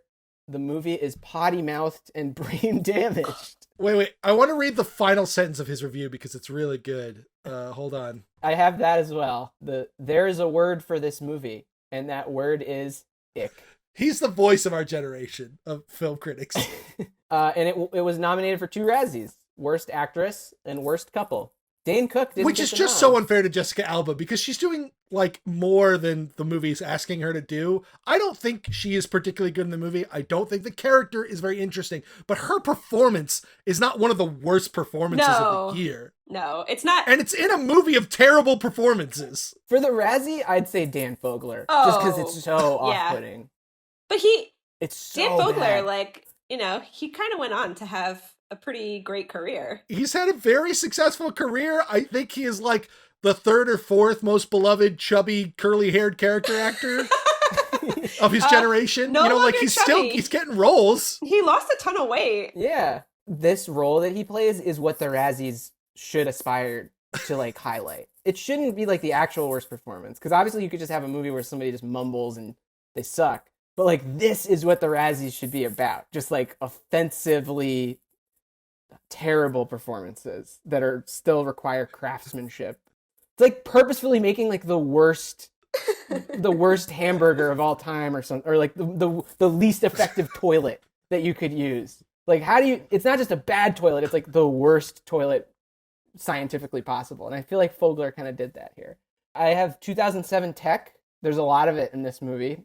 the movie is potty-mouthed and brain damaged.
Wait. I want to read the final sentence of his review because it's really good. Hold on.
I have that as well. There is a word for this movie. and that word is ick.
He's the voice of our generation of film critics.
And it was nominated for 2 Razzies, Worst Actress and Worst Couple. Dane Cook didn't
Which
get
is
the
just
nod.
so unfair to Jessica Alba because she's doing like more than the movie's asking her to do. I don't think she is particularly good in the movie. I don't think the character is very interesting, but her performance is not one of the worst performances of the year.
No, it's not.
And it's in a movie of terrible performances.
For the Razzie, I'd say Dan Fogler. Just because it's so off-putting.
But
It's so
Dan Fogler,
bad.
like, you know, he kind of went on to have a pretty great career.
He's had a very successful career. I think he is like the 3rd or 4th most beloved chubby curly-haired character actor of his generation.
no
you know, like
longer
he's
chubby.
getting roles.
He lost a ton of weight.
Yeah. This role that he plays is what the Razzies should aspire to, like, highlight. It shouldn't be, like, the actual worst performance. Because obviously you could just have a movie where somebody just mumbles and they suck. But, like, this is what the Razzies should be about. Just, like, offensively terrible performances that are still require craftsmanship. It's like purposefully making like the worst hamburger of all time or something, or like the least effective toilet that you could use. Like, how do you, it's not just a bad toilet, it's like the worst toilet scientifically possible. And I feel like Fogler kind of did that here. I have 2007 tech. There's a lot of it in this movie.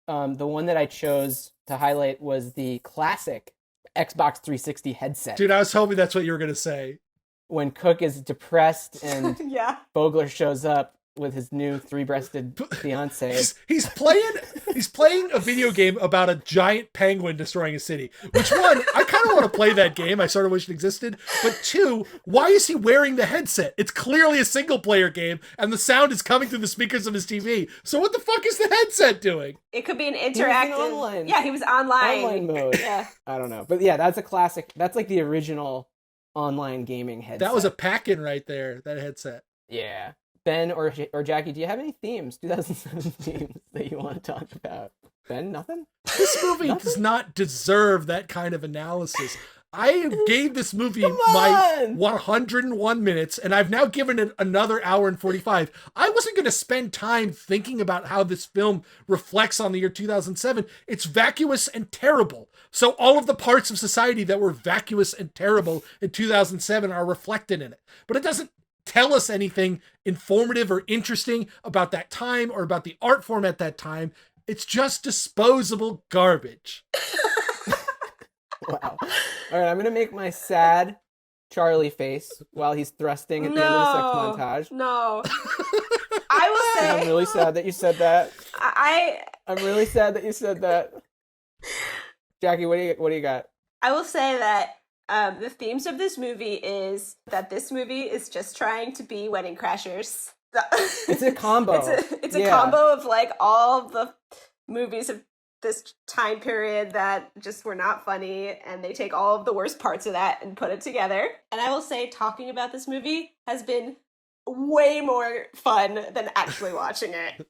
The one that I chose to highlight was the classic Xbox 360 headset.
Dude, I was hoping that's what you were going to say.
When Cook is depressed and
Yeah.
Fogler shows up with his new 3-breasted fiance.
He's playing a video game about a giant penguin destroying a city. Which one, I kind of want to play that game. I sort of wish it existed. But 2, why is he wearing the headset? It's clearly a single player game and the sound is coming through the speakers of his TV. So what the fuck is the headset doing?
It could be an
He was
interactive.
online.
Yeah, he was online.
Online mode.
Yeah.
I don't know. But yeah, that's a classic. That's like the original online gaming headset.
That was a pack-in right there, that headset.
Yeah. Ben or Jackie, do you have any themes, 2007 themes that you want to talk about? Ben, nothing?
This movie does not deserve that kind of analysis. I gave this movie my 101 minutes, and I've now given it another hour and 45. I wasn't going to spend time thinking about how this film reflects on the year 2007. It's vacuous and terrible. So all of the parts of society that were vacuous and terrible in 2007 are reflected in it. But it doesn't tell us anything informative or interesting about that time or about the art form at that time. It's just disposable garbage.
Wow. All right, I'm going to make my sad Charlie face while he's thrusting at the end of the sex montage.
No. I will say.
I'm really sad that you said that. I'm really sad that you said that. Jackie, what do you got?
I will say that the themes of this movie is that this movie is just trying to be Wedding Crashers.
It's a combo.
It's a combo of like all the movies of this time period that just were not funny, and they take all of the worst parts of that and put it together. And I will say talking about this movie has been way more fun than actually watching it.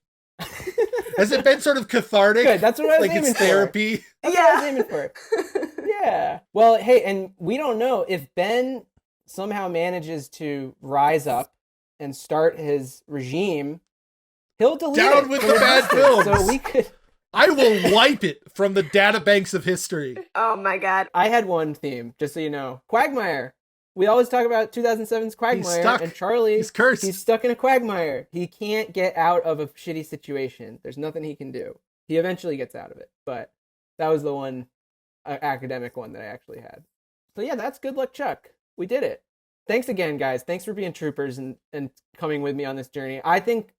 Has it been sort of cathartic?
Good, that's what I was
like
aiming
it's
for.
therapy.
That's what I was aiming for. Yeah. Well, hey, and we don't know if Ben somehow manages to rise up and start his regime, he'll delete
Down
it
with
from
the bad
existence.
films.
So we could.
I will wipe it from the databanks of history.
Oh my god.
I had one theme, just so you know. Quagmire. We always talk about 2007's Quagmire,
He's stuck.
and Charlie,
He's cursed.
He's stuck in a quagmire. He can't get out of a shitty situation. There's nothing he can do. He eventually gets out of it, but that was the one academic one that I actually had. So yeah, that's Good Luck Chuck. We did it. Thanks again, guys. Thanks for being troopers and coming with me on this journey. I think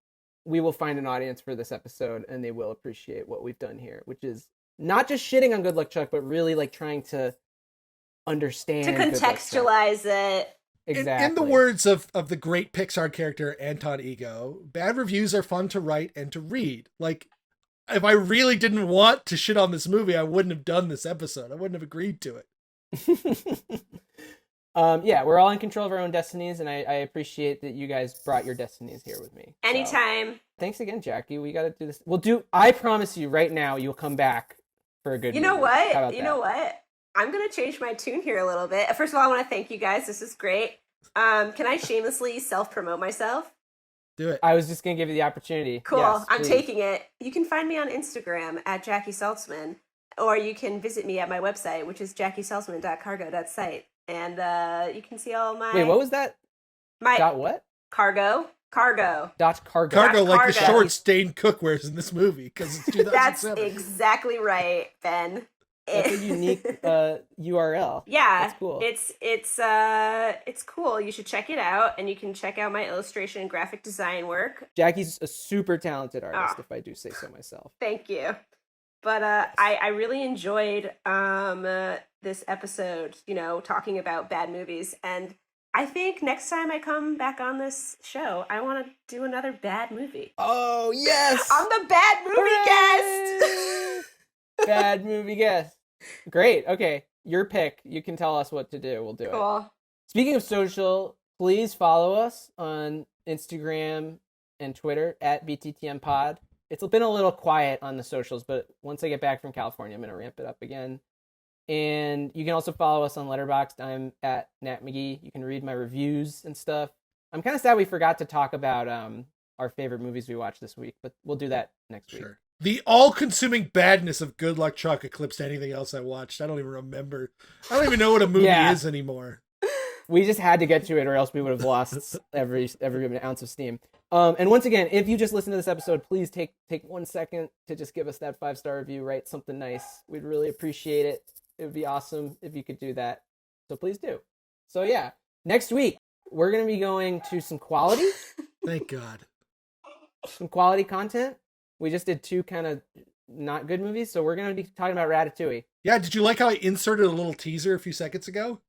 we will find an audience for this episode, and they will appreciate what we've done here, which is not just shitting on Good Luck Chuck, but really like trying to understand,
To contextualize it.
Exactly.
In the words of the great Pixar character Anton Ego, bad reviews are fun to write and to read. Like, if I really didn't want to shit on this movie, I wouldn't have done this episode. I wouldn't have agreed to it.
Yeah, we're all in control of our own destinies, and I appreciate that you guys brought your destinies here with me. So,
Anytime.
thanks again, Jackie. We got to do this. I promise you right now, you'll come back for a good
You know
movie. How about
what? You
that?
know what? I'm going to change my tune here a little bit. First of all, I want to thank you guys. This is great. Can I shamelessly self-promote myself?
Do it.
I was just gonna give you the opportunity.
Cool.
Yes,
I'm
please.
taking it. You can find me on Instagram at Jackie Saltzman, or you can visit me at my website, which is jackiesaltzman.cargo.site. And you can see all my...
Wait, what was that?
My
Dot what?
Cargo.
Dot cargo.
Cargo, like the
Cargo.
shorts Dane Cook wears in this movie, because it's 2007.
That's exactly right, Ben.
That's a unique URL.
Yeah,
That's cool.
it's cool. You should check it out, and you can check out my illustration and graphic design work.
Jackie's a super talented artist,
Ah.
if I do say so myself.
Thank you. But I really enjoyed this episode, talking about bad movies. And I think next time I come back on this show, I want to do another bad movie.
Oh, yes!
I'm the bad movie guest!
Bad movie guest. Great. Okay. Your pick. You can tell us what to do. We'll do it.
Cool.
Speaking of social, please follow us on Instagram and Twitter at BttM Pod. It's been a little quiet on the socials, but once I get back from California, I'm going to ramp it up again. And you can also follow us on Letterboxd. I'm at Nat McGee. You can read my reviews and stuff. I'm kind of sad we forgot to talk about our favorite movies we watched this week, but we'll do that next week.
Sure. The all-consuming badness of Good Luck Chuck eclipsed anything else I watched. I don't even remember. I don't even know what a movie
Yeah.
is anymore.
We just had to get to it, or else we would have lost every ounce of steam. And once again, if you just listen to this episode, please take 1 second to just give us that 5-star review. Write something nice. We'd really appreciate it. It would be awesome if you could do that. So please do. So yeah, next week we're gonna be going to some quality
Thank God.
content. We just did 2 kind of not good movies, so we're gonna be talking about Ratatouille.
Yeah, did you like how I inserted a little teaser a few seconds ago?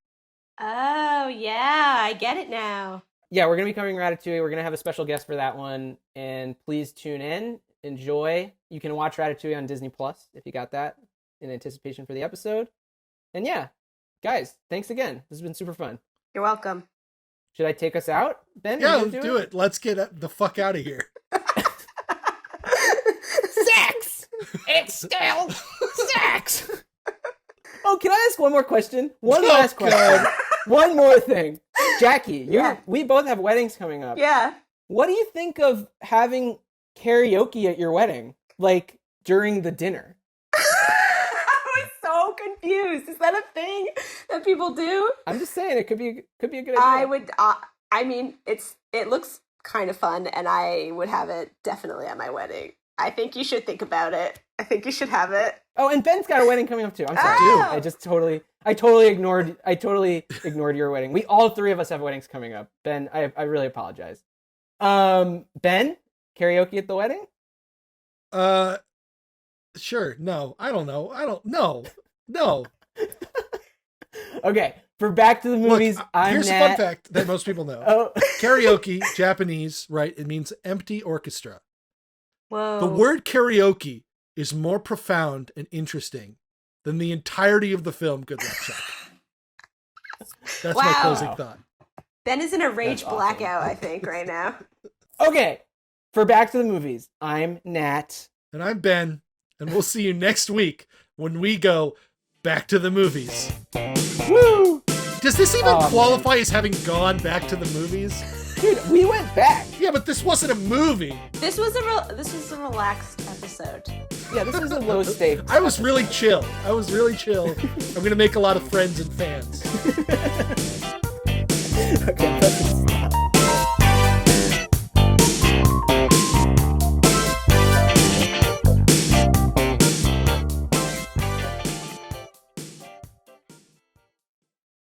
Oh, yeah. I get it now.
Yeah, we're going to be covering Ratatouille. We're going to have a special guest for that one. And please tune in. Enjoy. You can watch Ratatouille on Disney Plus if you got that in anticipation for the episode. And yeah, guys, thanks again. This has been super fun.
You're welcome.
Should I take us out, Ben?
Yeah,
You
let's
gonna
do it. Let's get the fuck out of here.
Sex! It's still sex! Oh, can I ask one more question? One
Oh,
last question.
God.
One more thing. Jackie,
Yeah.
we both have weddings coming up.
Yeah.
What do you think of having karaoke at your wedding? Like, during the dinner?
I was so confused. Is that a thing that people do?
I'm just saying, it could be a good idea.
I would. I mean, it looks kind of fun, and I would have it definitely at my wedding. I think you should think about it. I think you should have it.
Oh, and Ben's got a wedding coming up too. I'm sorry.
Oh!
I totally ignored your wedding. We all 3 of us have weddings coming up. Ben, I really apologize. Ben, karaoke at the wedding?
Sure. No, I don't know. No.
Okay, for Back to the Movies,
Look,
I'm
here's
Nat.
a fun fact that most people know.
Oh.
Karaoke, Japanese, right? It means empty orchestra.
Whoa.
The word karaoke is more profound and interesting than the entirety of the film Good Luck Chuck. That's my
Wow.
closing thought.
Ben is in a rage
That's awesome.
blackout, I think, right now.
Okay, for Back to the Movies, I'm Nat.
And I'm Ben, and we'll see you next week when we go back to the movies.
Woo!
Does this even
Oh,
qualify as having gone back to the movies?
Dude, we went back.
Yeah, but this wasn't a movie.
This was a relaxed episode.
Yeah, this was a low stakes.
I was really chill. I'm going to make a lot of friends and fans.
Okay, that's